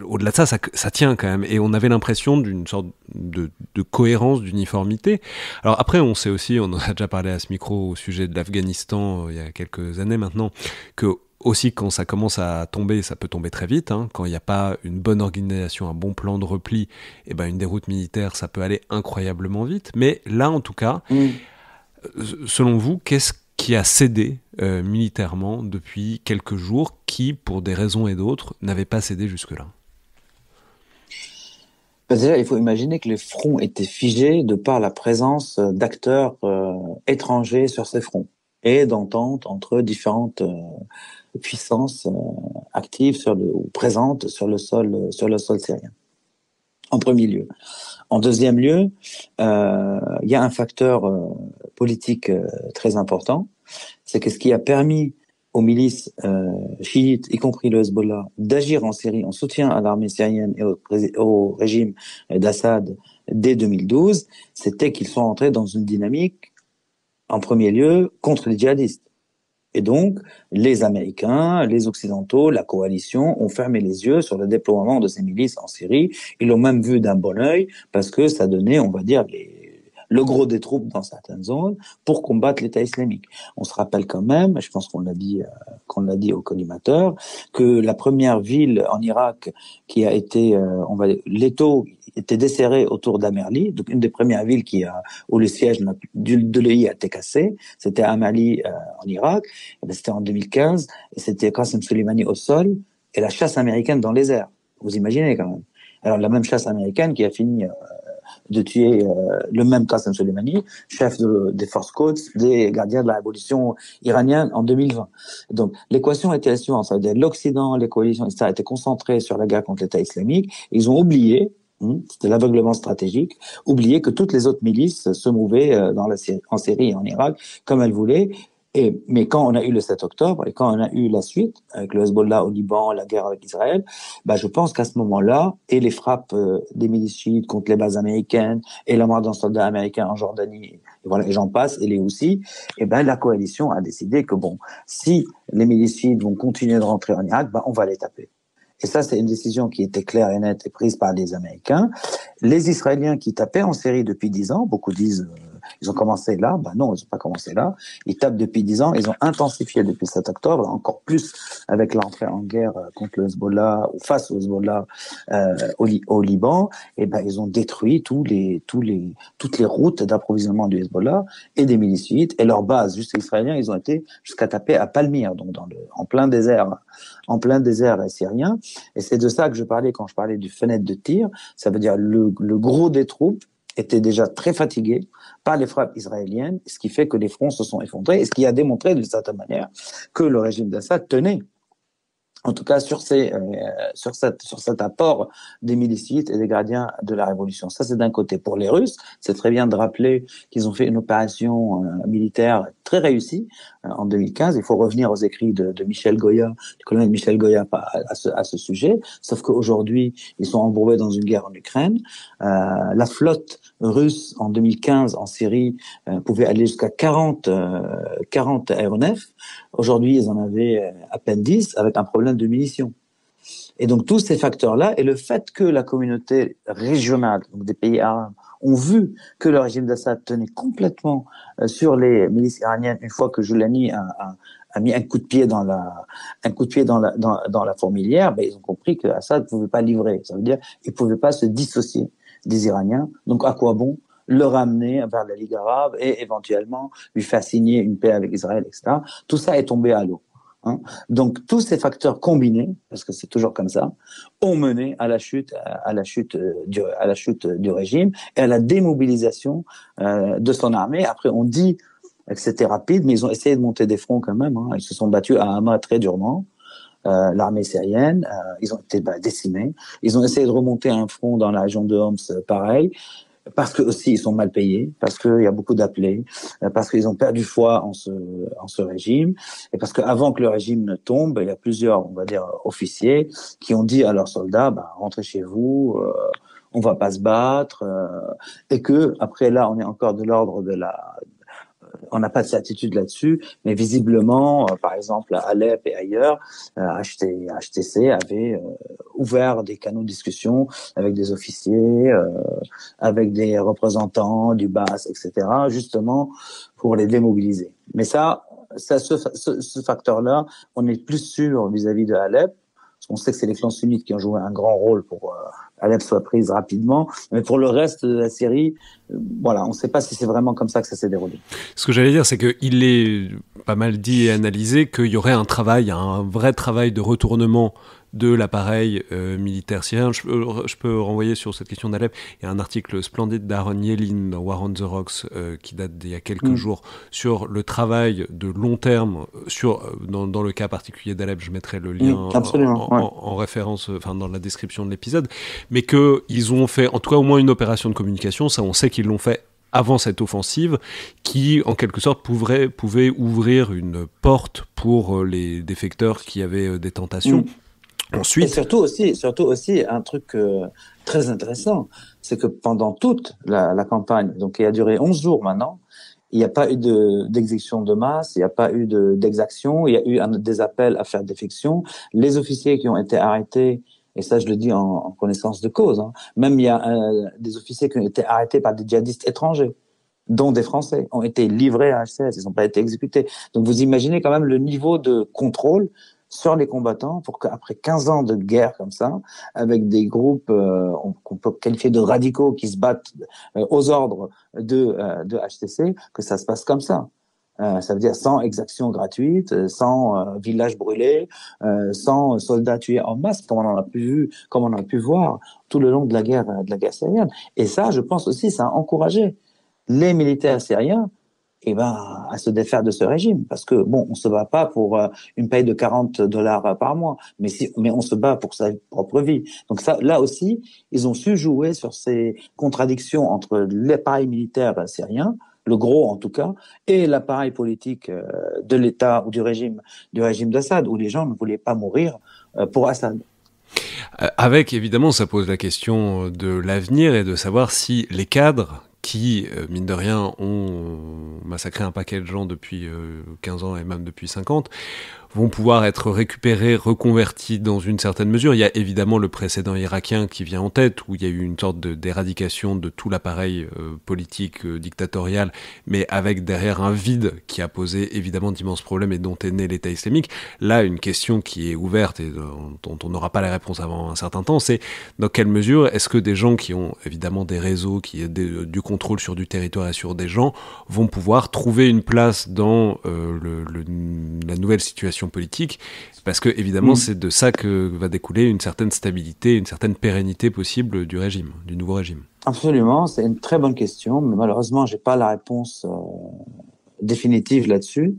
[SPEAKER 1] au-delà de ça, ça tient quand même. Et on avait l'impression d'une sorte de cohérence, d'uniformité. Alors après, on sait aussi, on en a déjà parlé à ce micro au sujet de l'Afghanistan il y a quelques années maintenant, que aussi quand ça commence à tomber, ça peut tomber très vite. Hein. Quand il n'y a pas une bonne organisation, un bon plan de repli, une déroute militaire, ça peut aller incroyablement vite. Mais là, en tout cas, selon vous, qu'est-ce qui a cédé militairement depuis quelques jours, qui, pour des raisons et d'autres, n'avait pas cédé jusque-là?
[SPEAKER 2] Déjà, il faut imaginer que les fronts étaient figés de par la présence d'acteurs étrangers sur ces fronts et d'ententes entre différentes puissances actives ou présentes sur le sol syrien. En premier lieu. En deuxième lieu, il y a un facteur politique très important, c'est que ce qui a permis aux milices chiites, y compris le Hezbollah, d'agir en Syrie en soutien à l'armée syrienne et au régime d'Assad dès 2012, c'était qu'ils sont entrés dans une dynamique, en premier lieu, contre les djihadistes. Et donc, les Américains, les Occidentaux, la coalition ont fermé les yeux sur le déploiement de ces milices en Syrie. Ils l'ont même vu d'un bon œil parce que ça donnait, on va dire, le gros des troupes dans certaines zones pour combattre l'État islamique. On se rappelle quand même, je pense qu'on l'a dit au collimateur, que la première ville en Irak qui a été, l'étau était desserré autour d'Amerli, donc une des premières villes où le siège de l'EI a été cassé, c'était Amerli en Irak, et c'était en 2015, et c'était Qasem Soleimani au sol et la chasse américaine dans les airs. Vous imaginez quand même. Alors la même chasse américaine qui a fini de tuer le même Qasem Soleimani, chef des forces Quds, des gardiens de la révolution iranienne en 2020. Donc l'équation était la suivante, ça veut dire l'Occident, les coalitions, etc. étaient concentrées sur la guerre contre l'État islamique. Ils ont oublié, c'était l'aveuglement stratégique, oublié que toutes les autres milices se mouvaient en Syrie et en Irak comme elles voulaient. Mais quand on a eu le 7 octobre et quand on a eu la suite, avec le Hezbollah au Liban, la guerre avec Israël, je pense qu'à ce moment-là, et les frappes des milices chiites contre les bases américaines, et la mort d'un soldat américain en Jordanie, et j'en passe, et les Houthis, la coalition a décidé que si les milices chiites vont continuer de rentrer en Irak, on va les taper. Et ça, c'est une décision qui était claire et nette et prise par les Américains. Les Israéliens qui tapaient en Syrie depuis 10 ans, beaucoup disent ils ont commencé là. Ben non, ils n'ont pas commencé là. Ils tapent depuis 10 ans. Ils ont intensifié depuis 7 octobre, encore plus avec l'entrée en guerre contre le Hezbollah ou face au Hezbollah au Liban. Et ben ils ont détruit toutes les routes d'approvisionnement du Hezbollah et des milices chiites et leurs bases. Juste les Israéliens, ils ont été jusqu'à taper à Palmyre, donc en plein désert syrien. Et c'est de ça que je parlais quand je parlais du fenêtre de tir. Ça veut dire le gros des troupes étaient déjà très fatigués par les frappes israéliennes, ce qui fait que les fronts se sont effondrés, et ce qui a démontré d'une certaine manière que le régime d'Assad tenait, en tout cas sur cet apport des milices chiites et des gardiens de la révolution. Ça, c'est d'un côté. Pour les Russes, c'est très bien de rappeler qu'ils ont fait une opération militaire très réussie en 2015. Il faut revenir aux écrits de Michel Goya, du colonel Michel Goya à ce sujet, sauf qu'aujourd'hui, ils sont embourbés dans une guerre en Ukraine. La flotte russe en 2015 en Syrie pouvait aller jusqu'à 40 aéronefs. Aujourd'hui, ils en avaient à peine 10 avec un problème de munitions. Et donc, tous ces facteurs-là et le fait que la communauté régionale, donc des pays arabes, ont vu que le régime d'Assad tenait complètement sur les milices iraniennes une fois que Joulani a mis un coup de pied dans la fourmilière, ben, ils ont compris que Assad ne pouvait pas livrer. Ça veut dire qu'il ne pouvait pas se dissocier des Iraniens. Donc, à quoi bon le ramener vers la Ligue arabe et éventuellement lui faire signer une paix avec Israël, etc. Tout ça est tombé à l'eau. Donc tous ces facteurs combinés, parce que c'est toujours comme ça, ont mené à la chute du régime et à la démobilisation de son armée. Après, on dit que c'était rapide, mais ils ont essayé de monter des fronts quand même. Ils se sont battus à Hama très durement. L'armée syrienne, ils ont été décimés. Ils ont essayé de remonter un front dans la région de Homs, pareil. Parce que aussi ils sont mal payés, parce qu'il y a beaucoup d'appelés, parce qu'ils ont perdu foi en ce régime, et parce qu'avant que le régime ne tombe, il y a plusieurs, on va dire, officiers qui ont dit à leurs soldats, rentrez chez vous, on va pas se battre, et que après là, on est encore de l'ordre de on n'a pas de certitude là-dessus, mais visiblement, par exemple, à Alep et ailleurs, HTC avait ouvert des canaux de discussion avec des officiers, avec des représentants du BAS, etc., justement pour les démobiliser. Mais ce facteur-là, on est plus sûr vis-à-vis de Alep. On sait que c'est les clans sunnites qui ont joué un grand rôle pour Alep soit prise rapidement, mais pour le reste de la Syrie, voilà, on ne sait pas si c'est vraiment comme ça que ça s'est déroulé.
[SPEAKER 1] Ce que j'allais dire, c'est qu'il est pas mal dit et analysé qu'il y aurait un vrai travail de retournement de l'appareil militaire syrien. Je peux renvoyer sur cette question d'Alep. Il y a un article splendide d'Aaron Yelin dans War on the Rocks qui date d'il y a quelques jours sur le travail de long terme dans le cas particulier d'Alep. Je mettrai le lien en référence, dans la description de l'épisode. Mais qu'ils ont fait, en tout cas au moins une opération de communication, ça on sait qu'ils l'ont fait avant cette offensive, qui en quelque sorte pouvait ouvrir une porte pour les défecteurs qui avaient des tentations. Ensuite,
[SPEAKER 2] et surtout aussi un truc très intéressant, c'est que pendant toute la campagne, donc qui a duré 11 jours maintenant, il n'y a pas eu d'exécution de masse, il n'y a pas eu d'exaction, il y a eu des appels à faire défection. Les officiers qui ont été arrêtés, et ça je le dis en connaissance de cause, même il y a des officiers qui ont été arrêtés par des djihadistes étrangers, dont des Français, ont été livrés à HCS, ils n'ont pas été exécutés. Donc vous imaginez quand même le niveau de contrôle sur les combattants pour qu'après 15 ans de guerre comme ça, avec des groupes qu'on peut qualifier de radicaux qui se battent aux ordres de HTC, que ça se passe comme ça. Ça veut dire sans exaction gratuite, sans villages brûlés, sans soldats tués en masse, comme on a pu voir tout le long de la guerre syrienne. Et ça, je pense aussi, ça a encouragé les militaires syriens à se défaire de ce régime, parce que on se bat pas pour une paye de $40 par mois, mais on se bat pour sa propre vie. Donc ça, là aussi, ils ont su jouer sur ces contradictions entre l'appareil militaire syrien, le gros en tout cas, et l'appareil politique de l'État ou du régime d'Assad, où les gens ne voulaient pas mourir pour Assad.
[SPEAKER 1] Avec, évidemment, ça pose la question de l'avenir et de savoir si les cadres qui, mine de rien, ont massacré un paquet de gens depuis 15 ans et même depuis 50, vont pouvoir être récupérés, reconvertis dans une certaine mesure. Il y a évidemment le précédent irakien qui vient en tête, où il y a eu une sorte d'éradication de tout l'appareil politique dictatorial, mais avec derrière un vide qui a posé évidemment d'immenses problèmes et dont est né l'État islamique. Là, une question qui est ouverte et dont on n'aura pas la réponse avant un certain temps, c'est dans quelle mesure est-ce que des gens qui ont évidemment des réseaux, qui ont du contrôle sur du territoire et sur des gens, vont pouvoir trouver une place dans la nouvelle situation politique, parce que évidemment c'est de ça que va découler une certaine stabilité, une certaine pérennité possible du régime, du nouveau régime.
[SPEAKER 2] Absolument, c'est une très bonne question, mais malheureusement j'ai pas la réponse définitive là-dessus,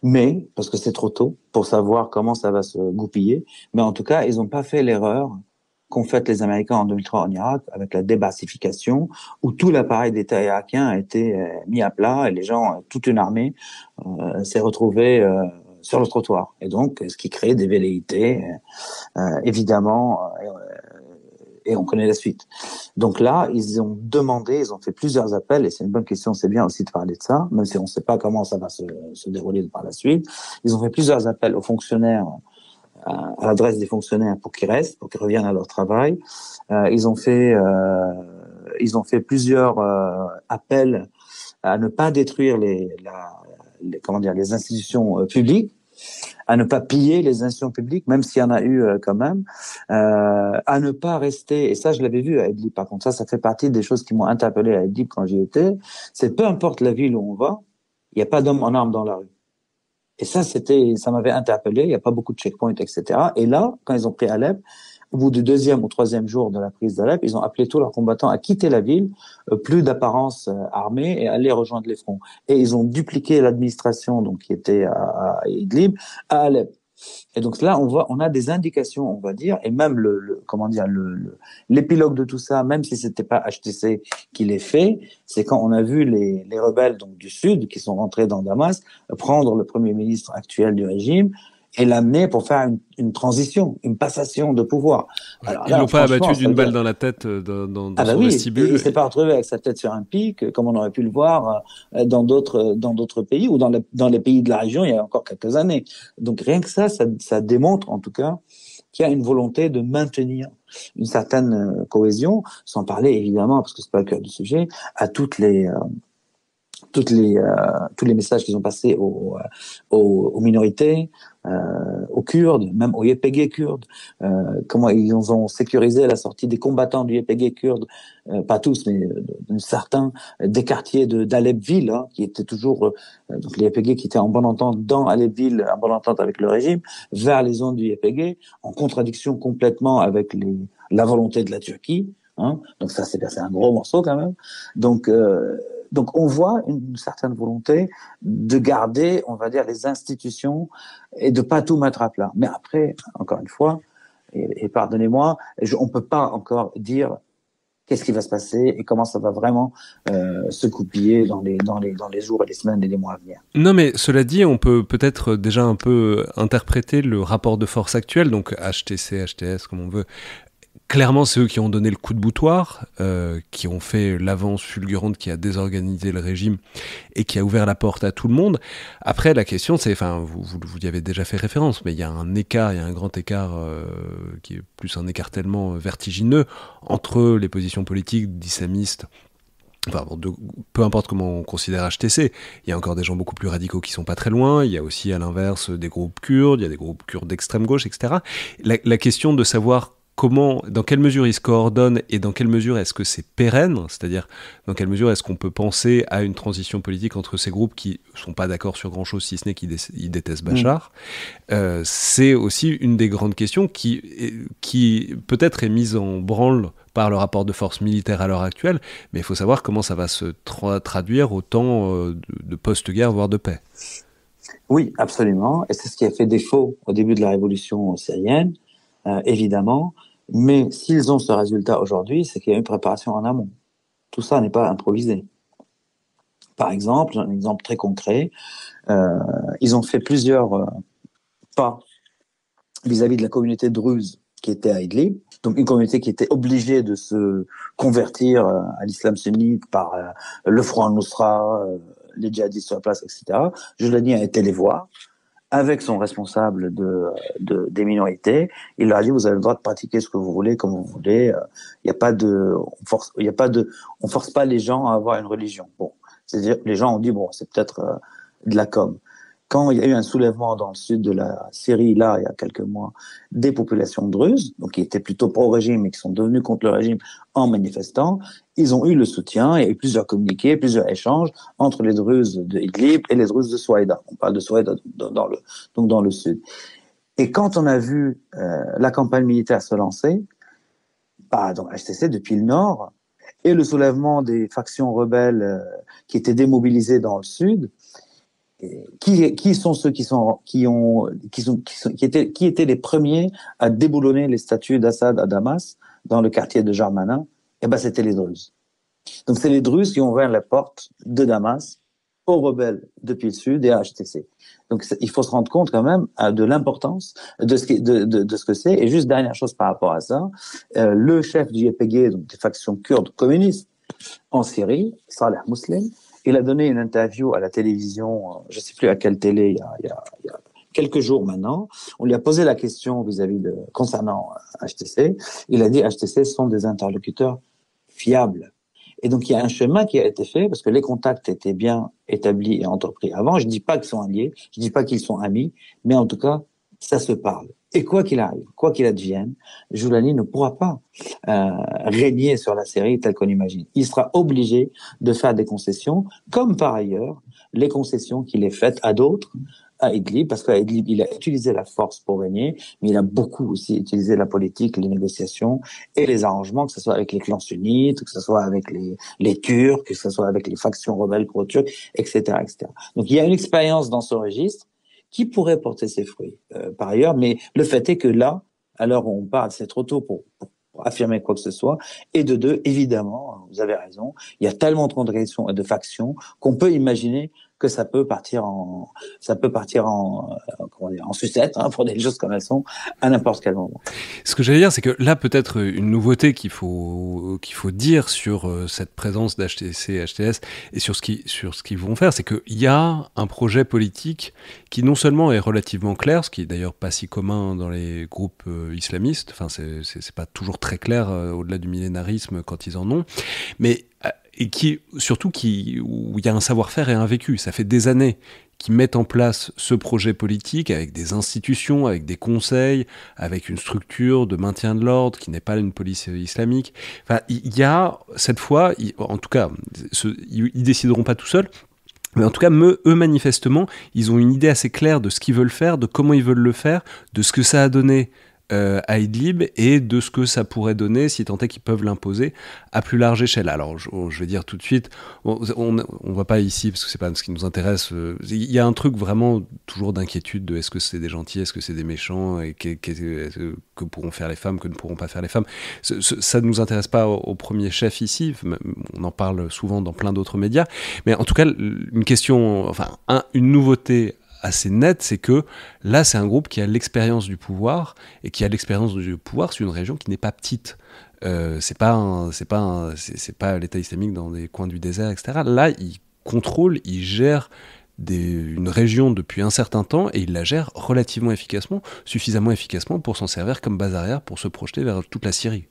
[SPEAKER 2] mais parce que c'est trop tôt pour savoir comment ça va se goupiller, mais en tout cas ils n'ont pas fait l'erreur qu'ont fait les Américains en 2003 en Irak avec la débassification, où tout l'appareil d'État irakien a été mis à plat et les gens, toute une armée, s'est retrouvée sur le trottoir. Et donc, ce qui crée des velléités, évidemment, et on connaît la suite. Donc là, ils ont demandé, ils ont fait plusieurs appels, et c'est une bonne question, c'est bien aussi de parler de ça, même si on ne sait pas comment ça va se dérouler par la suite. Ils ont fait plusieurs appels aux fonctionnaires, à l'adresse des fonctionnaires pour qu'ils restent, pour qu'ils reviennent à leur travail. Ils ont fait plusieurs appels à ne pas détruire les institutions publiques, à ne pas piller les institutions publiques, même s'il y en a eu quand même, à ne pas rester, et ça je l'avais vu à Idlib par contre, ça fait partie des choses qui m'ont interpellé à Idlib quand j'y étais, c'est peu importe la ville où on va, il n'y a pas d'hommes en armes dans la rue. Et ça m'avait interpellé, il n'y a pas beaucoup de checkpoints, etc. Et là, quand ils ont pris Alep, au bout du deuxième ou troisième jour de la prise d'Alep, ils ont appelé tous leurs combattants à quitter la ville, plus d'apparence armée, et aller rejoindre les fronts. Et ils ont dupliqué l'administration, donc qui était à Idlib, à Alep. Et donc là, on a des indications, on va dire, et même l'épilogue de tout ça, même si c'était pas HTC qui l'ait fait, c'est quand on a vu les rebelles donc du sud qui sont rentrés dans Damas prendre le premier ministre actuel du régime et l'amener pour faire une transition, une passation de pouvoir.
[SPEAKER 1] Alors, ils l'ont pas abattu d'une balle dans la tête dans son vestibule.
[SPEAKER 2] Il s'est pas retrouvé avec sa tête sur un pic, comme on aurait pu le voir dans d'autres pays ou dans les pays de la région il y a encore quelques années. Donc rien que ça démontre en tout cas qu'il y a une volonté de maintenir une certaine cohésion, sans parler évidemment, parce que c'est pas le cœur du sujet, à tous les messages qu'ils ont passés aux minorités, aux Kurdes, même aux YPG kurdes, comment ils ont sécurisé la sortie des combattants du YPG kurde, pas tous, mais certains, des quartiers d'Alep-Ville, hein, qui étaient toujours, donc les YPG qui étaient en bonne entente dans Alep-Ville, en bonne entente avec le régime, vers les zones du YPG, en contradiction complètement avec la volonté de la Turquie, hein. Donc ça, c'est un gros morceau quand même. Donc on voit une certaine volonté de garder, on va dire, les institutions et de pas tout mettre à plat. Mais après, encore une fois, et pardonnez-moi, on peut pas encore dire qu'est-ce qui va se passer et comment ça va vraiment se goupiller dans les jours et les semaines et les mois à venir.
[SPEAKER 1] Non, mais cela dit, on peut peut-être déjà un peu interpréter le rapport de force actuel, donc HTC, HTS, comme on veut. Clairement, c'est eux qui ont donné le coup de boutoir, qui ont fait l'avance fulgurante qui a désorganisé le régime et qui a ouvert la porte à tout le monde. Après, la question, c'est, enfin, vous y avez déjà fait référence, mais il y a un grand écart qui est plus un écartèlement vertigineux entre les positions politiques d'islamistes. Enfin, peu importe comment on considère HTC, il y a encore des gens beaucoup plus radicaux qui sont pas très loin, il y a aussi à l'inverse des groupes kurdes, il y a des groupes kurdes d'extrême gauche, etc. La question de savoir dans quelle mesure ils se coordonnent et dans quelle mesure est-ce que c'est pérenne, c'est-à-dire dans quelle mesure est-ce qu'on peut penser à une transition politique entre ces groupes qui sont pas d'accord sur grand-chose, si ce n'est qu'ils détestent Bachar, c'est aussi une des grandes questions qui peut-être est mise en branle par le rapport de force militaire à l'heure actuelle, mais il faut savoir comment ça va se traduire au temps de post-guerre, voire de paix.
[SPEAKER 2] Oui, absolument, et c'est ce qui a fait défaut au début de la révolution syrienne, évidemment, mais s'ils ont ce résultat aujourd'hui, c'est qu'il y a une préparation en amont. Tout ça n'est pas improvisé. Par exemple, un exemple très concret, ils ont fait plusieurs pas vis-à-vis de la communauté druze qui était à Idlib, donc une communauté qui était obligée de se convertir à l'islam sunnite par le Front al-Nusra, les djihadistes sur la place, etc. Jourdaini a été les voir, avec son responsable des minorités. Il leur a dit, vous avez le droit de pratiquer ce que vous voulez, comme vous voulez. Il n'y a pas de, on force pas les gens à avoir une religion. Bon. C'est-à-dire, les gens ont dit, bon, c'est peut-être de la com. Quand il y a eu un soulèvement dans le sud de la Syrie, là, il y a quelques mois, des populations druzes, donc qui étaient plutôt pro-régime et qui sont devenues contre le régime en manifestant, ils ont eu le soutien. Il y a eu plusieurs communiqués, plusieurs échanges entre les Druzes de Idlib et les Druzes de Souaïda. On parle de Souaïda donc dans le sud. Et quand on a vu la campagne militaire se lancer, donc HTC depuis le nord, et le soulèvement des factions rebelles qui étaient démobilisées dans le sud, qui sont ceux qui étaient les premiers à déboulonner les statues d'Assad à Damas, dans le quartier de Jarmana? Eh ben, c'était les Druzes. Donc, c'est les Druzes qui ont ouvert la porte de Damas aux rebelles depuis le sud et à HTC. Donc, il faut se rendre compte quand même de l'importance de ce que c'est. Et juste dernière chose par rapport à ça, le chef du YPG, donc des factions kurdes communistes en Syrie, Saleh Mouslim, il a donné une interview à la télévision, je ne sais plus à quelle télé, il y a quelques jours maintenant. On lui a posé la question concernant HTC. Il a dit HTC sont des interlocuteurs fiables. Et donc, il y a un chemin qui a été fait parce que les contacts étaient bien établis et entrepris avant. Je ne dis pas qu'ils sont alliés, je ne dis pas qu'ils sont amis, mais en tout cas, ça se parle. Et quoi qu'il arrive, quoi qu'il advienne, Joulani ne pourra pas régner sur la Syrie telle qu'on imagine. Il sera obligé de faire des concessions, comme par ailleurs les concessions qu'il est faites à d'autres, à Idlib, parce qu'à Idlib, il a utilisé la force pour régner, mais il a beaucoup aussi utilisé la politique, les négociations et les arrangements, que ce soit avec les clans sunnites, que ce soit avec les Turcs, que ce soit avec les factions rebelles pro-turques, etc., etc. Donc il y a une expérience dans ce registre qui pourrait porter ses fruits par ailleurs, mais le fait est que là, à l'heure où on parle, c'est trop tôt pour affirmer quoi que ce soit. Et de deux, évidemment, vous avez raison, il y a tellement de contradictions et de factions qu'on peut imaginer que ça peut partir en sucette, pour des choses comme elles sont, à n'importe quel moment.
[SPEAKER 1] Ce que j'allais dire, c'est que là, peut-être une nouveauté qu'il faut dire sur cette présence d'HTC, HTS et sur ce qu'ils vont faire, c'est qu'il y a un projet politique qui non seulement est relativement clair, ce qui est d'ailleurs pas si commun dans les groupes islamistes, enfin c'est pas toujours très clair au-delà du millénarisme quand ils en ont, mais et surtout où il y a un savoir-faire et un vécu. Ça fait des années qu'ils mettent en place ce projet politique avec des institutions, avec des conseils, avec une structure de maintien de l'ordre qui n'est pas une police islamique. Enfin, il y a cette fois, en tout cas, ils décideront pas tout seuls. Mais en tout cas, eux, manifestement, ils ont une idée assez claire de ce qu'ils veulent faire, de comment ils veulent le faire, de ce que ça a donné à Idlib et de ce que ça pourrait donner si tant est qu'ils peuvent l'imposer à plus large échelle. Alors je vais dire tout de suite, on va pas ici parce que c'est pas ce qui nous intéresse. Il y a un truc vraiment toujours d'inquiétude de est-ce que c'est des gentils, est-ce que c'est des méchants et que pourront faire les femmes, que ne pourront pas faire les femmes. Ça ne nous intéresse pas au premier chef ici. On en parle souvent dans plein d'autres médias. Mais en tout cas, une question, enfin une nouveauté assez nette, c'est que là, c'est un groupe qui a l'expérience du pouvoir et qui a l'expérience du pouvoir sur une région qui n'est pas petite. C'est pas l'État islamique dans des coins du désert, etc. Là, il contrôle, il gère une région depuis un certain temps et il la gère relativement efficacement, suffisamment efficacement pour s'en servir comme base arrière pour se projeter vers toute la Syrie.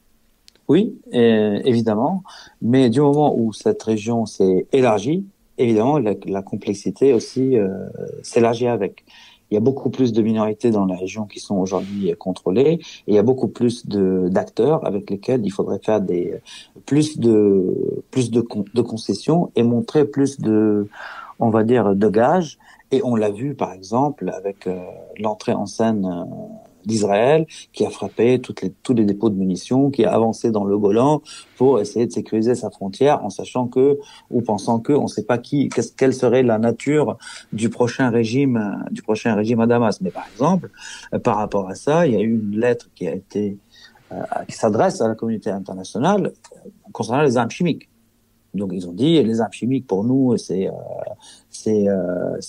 [SPEAKER 2] Oui, évidemment, mais du moment où cette région s'est élargie, évidemment, la complexité aussi s'élargit avec. Il y a beaucoup plus de minorités dans la région qui sont aujourd'hui contrôlées, et il y a beaucoup plus d'acteurs avec lesquels il faudrait faire plus de concessions et montrer plus on va dire, de gages. Et on l'a vu, par exemple, avec l'entrée en scène d'Israël, qui a frappé tous les dépôts de munitions, qui a avancé dans le Golan pour essayer de sécuriser sa frontière, en sachant ou pensant on ne sait pas quelle serait la nature du prochain régime à Damas. Mais par exemple, par rapport à ça, il y a eu une lettre qui s'adresse à la communauté internationale concernant les armes chimiques. Donc ils ont dit les armes chimiques pour nous c'est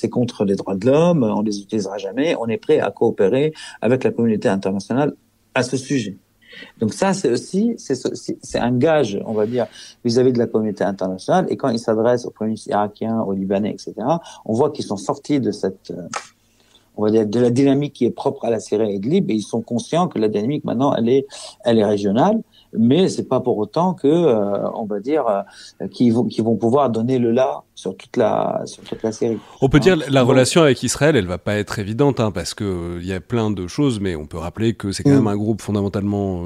[SPEAKER 2] contre les droits de l'homme, on les utilisera jamais, on est prêt à coopérer avec la communauté internationale à ce sujet. Donc ça c'est un gage, on va dire, vis-à-vis de la communauté internationale. Et quand ils s'adressent aux premier ministres irakiens, aux Libanais, etc., on voit qu'ils sont sortis de cette on va dire, de la dynamique qui est propre à la Syrie et Idlib, et ils sont conscients que la dynamique maintenant, elle est régionale, mais c'est pas pour autant que, on va dire, qu'ils vont pouvoir donner le là sur toute la Syrie.
[SPEAKER 1] On peut dire la relation avec Israël, elle va pas être évidente, parce que il y a plein de choses, mais on peut rappeler que c'est quand même un groupe fondamentalement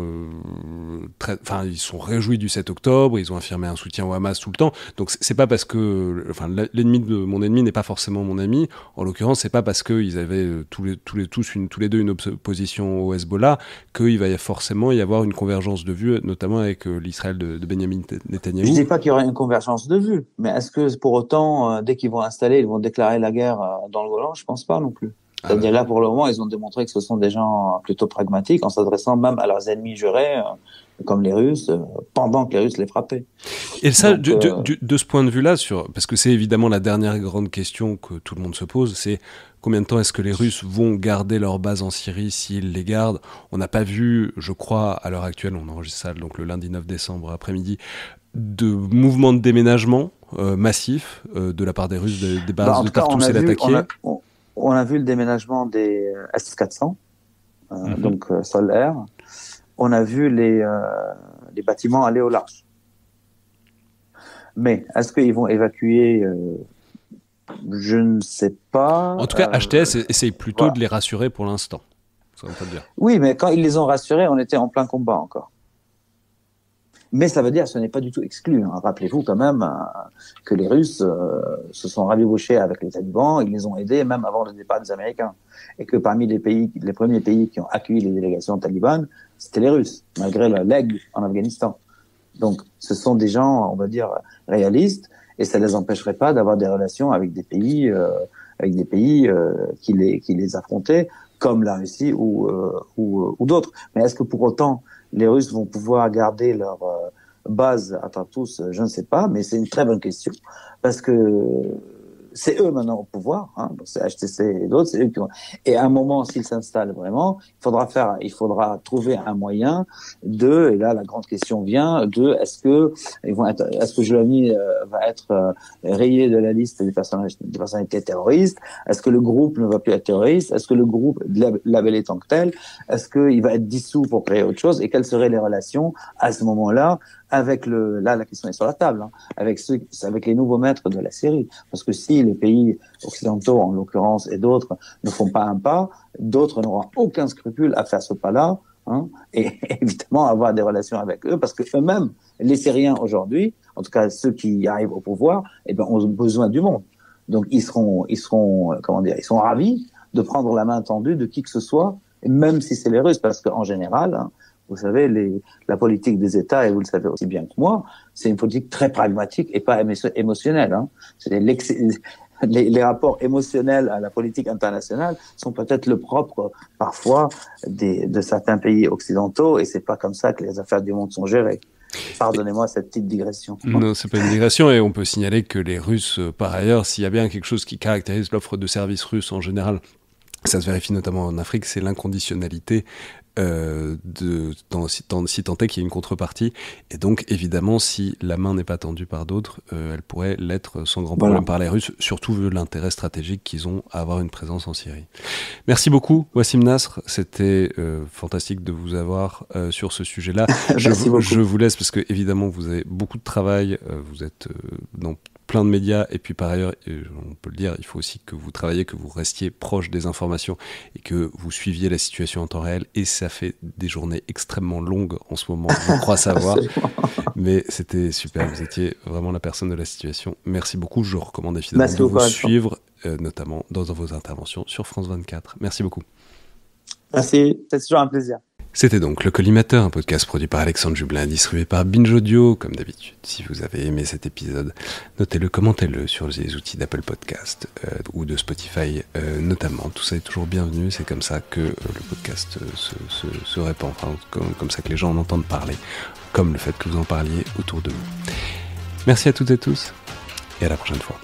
[SPEAKER 1] ils sont réjouis du 7 octobre, ils ont affirmé un soutien au Hamas tout le temps. Donc c'est pas parce que, l'ennemi de mon ennemi n'est pas forcément mon ami. En l'occurrence, c'est pas parce qu'ils avaient tous les deux une opposition au Hezbollah qu'il va forcément y avoir une convergence de vues, notamment avec l'Israël de Benjamin Netanyahou.
[SPEAKER 2] Je dis pas qu'il y aura une convergence de vues, mais est-ce que pour autant, dès qu'ils vont installer, ils vont déclarer la guerre dans le Golan? Je pense pas non plus. C'est-à-dire là, pour le moment, ils ont démontré que ce sont des gens plutôt pragmatiques, en s'adressant même à leurs ennemis jurés, comme les Russes, pendant que les Russes les frappaient.
[SPEAKER 1] Et ça, donc, de ce point de vue-là, parce que c'est évidemment la dernière grande question que tout le monde se pose, c'est combien de temps est-ce que les Russes vont garder leur base en Syrie s'ils les gardent? On n'a pas vu, je crois, à l'heure actuelle, on enregistre ça donc le lundi 9 décembre après-midi, de mouvements de déménagement massifs de la part des Russes, des bases de Tartous et l'Atakié.
[SPEAKER 2] On a vu le déménagement des S-400, donc sol-air. On a vu les bâtiments aller au large. Mais est-ce qu'ils vont évacuer je ne sais pas.
[SPEAKER 1] En tout cas, HTS essaye plutôt de les rassurer pour l'instant. Ça veut pas dire.
[SPEAKER 2] Oui, mais quand ils les ont rassurés, on était en plein combat encore. Mais ça veut dire que ce n'est pas du tout exclu. Rappelez-vous quand même que les Russes se sont rabibochés avec les talibans, ils les ont aidés même avant le départ des Américains. Et que parmi les premiers pays qui ont accueilli les délégations talibanes, c'était les Russes, malgré leur legs en Afghanistan. Donc, ce sont des gens, on va dire, réalistes, et ça ne les empêcherait pas d'avoir des relations avec des pays qui les affrontaient, comme la Russie ou d'autres. Mais est-ce que pour autant les Russes vont pouvoir garder leur base à Tartous? Je ne sais pas, mais c'est une très bonne question, parce que c'est eux maintenant au pouvoir, donc c'est HTC et d'autres, c'est eux qui vont. Et à un moment, s'ils s'installent vraiment, il faudra trouver un moyen et là la grande question vient est-ce que Jolani va être rayé de la liste des personnalités terroristes? Est-ce que le groupe ne va plus être terroriste? Est-ce que le groupe labellé tant que tel? Est-ce qu'il va être dissous pour créer autre chose? Et quelles seraient les relations à ce moment-là avec là la question est sur la table, avec les nouveaux maîtres de la Syrie, parce que si les pays occidentaux en l'occurrence et d'autres ne font pas un pas, d'autres n'auront aucun scrupule à faire ce pas-là, et évidemment avoir des relations avec eux, parce que eux-mêmes, les Syriens aujourd'hui, en tout cas ceux qui arrivent au pouvoir, ont besoin du monde. Donc ils seront ravis de prendre la main tendue de qui que ce soit, même si c'est les Russes, parce qu'en général, vous savez, la politique des États, et vous le savez aussi bien que moi, c'est une politique très pragmatique et pas émotionnelle. C'est les rapports émotionnels à la politique internationale sont peut-être le propre, parfois, de certains pays occidentaux, et c'est pas comme ça que les affaires du monde sont gérées. Pardonnez-moi cette petite digression.
[SPEAKER 1] Non, c'est pas une digression, et on peut signaler que les Russes, par ailleurs, s'il y a bien quelque chose qui caractérise l'offre de services russe en général, ça se vérifie notamment en Afrique, c'est l'inconditionnalité si tant est qu'il y ait une contrepartie, et donc évidemment si la main n'est pas tendue par d'autres, elle pourrait l'être sans grand problème par les Russes, surtout vu l'intérêt stratégique qu'ils ont à avoir une présence en Syrie. Merci beaucoup Wassim Nasr, c'était fantastique de vous avoir sur ce sujet-là. Je vous laisse parce que évidemment vous avez beaucoup de travail, vous êtes dans plein de médias, et puis par ailleurs, on peut le dire, il faut aussi que vous travailliez, que vous restiez proche des informations et que vous suiviez la situation en temps réel, et ça fait des journées extrêmement longues en ce moment, je crois savoir, mais c'était super, vous étiez vraiment la personne de la situation. Merci beaucoup, je recommande évidemment de vous suivre, notamment dans vos interventions sur France 24. Merci beaucoup.
[SPEAKER 2] Merci, c'est toujours un plaisir.
[SPEAKER 1] C'était donc Le Collimateur, un podcast produit par Alexandre Jublin, distribué par Binge Audio. Comme d'habitude, si vous avez aimé cet épisode, notez-le, commentez-le sur les outils d'Apple Podcast ou de Spotify notamment. Tout ça est toujours bienvenu, c'est comme ça que le podcast se répand, enfin, comme ça que les gens en entendent parler, comme le fait que vous en parliez autour de vous. Merci à toutes et tous, et à la prochaine fois.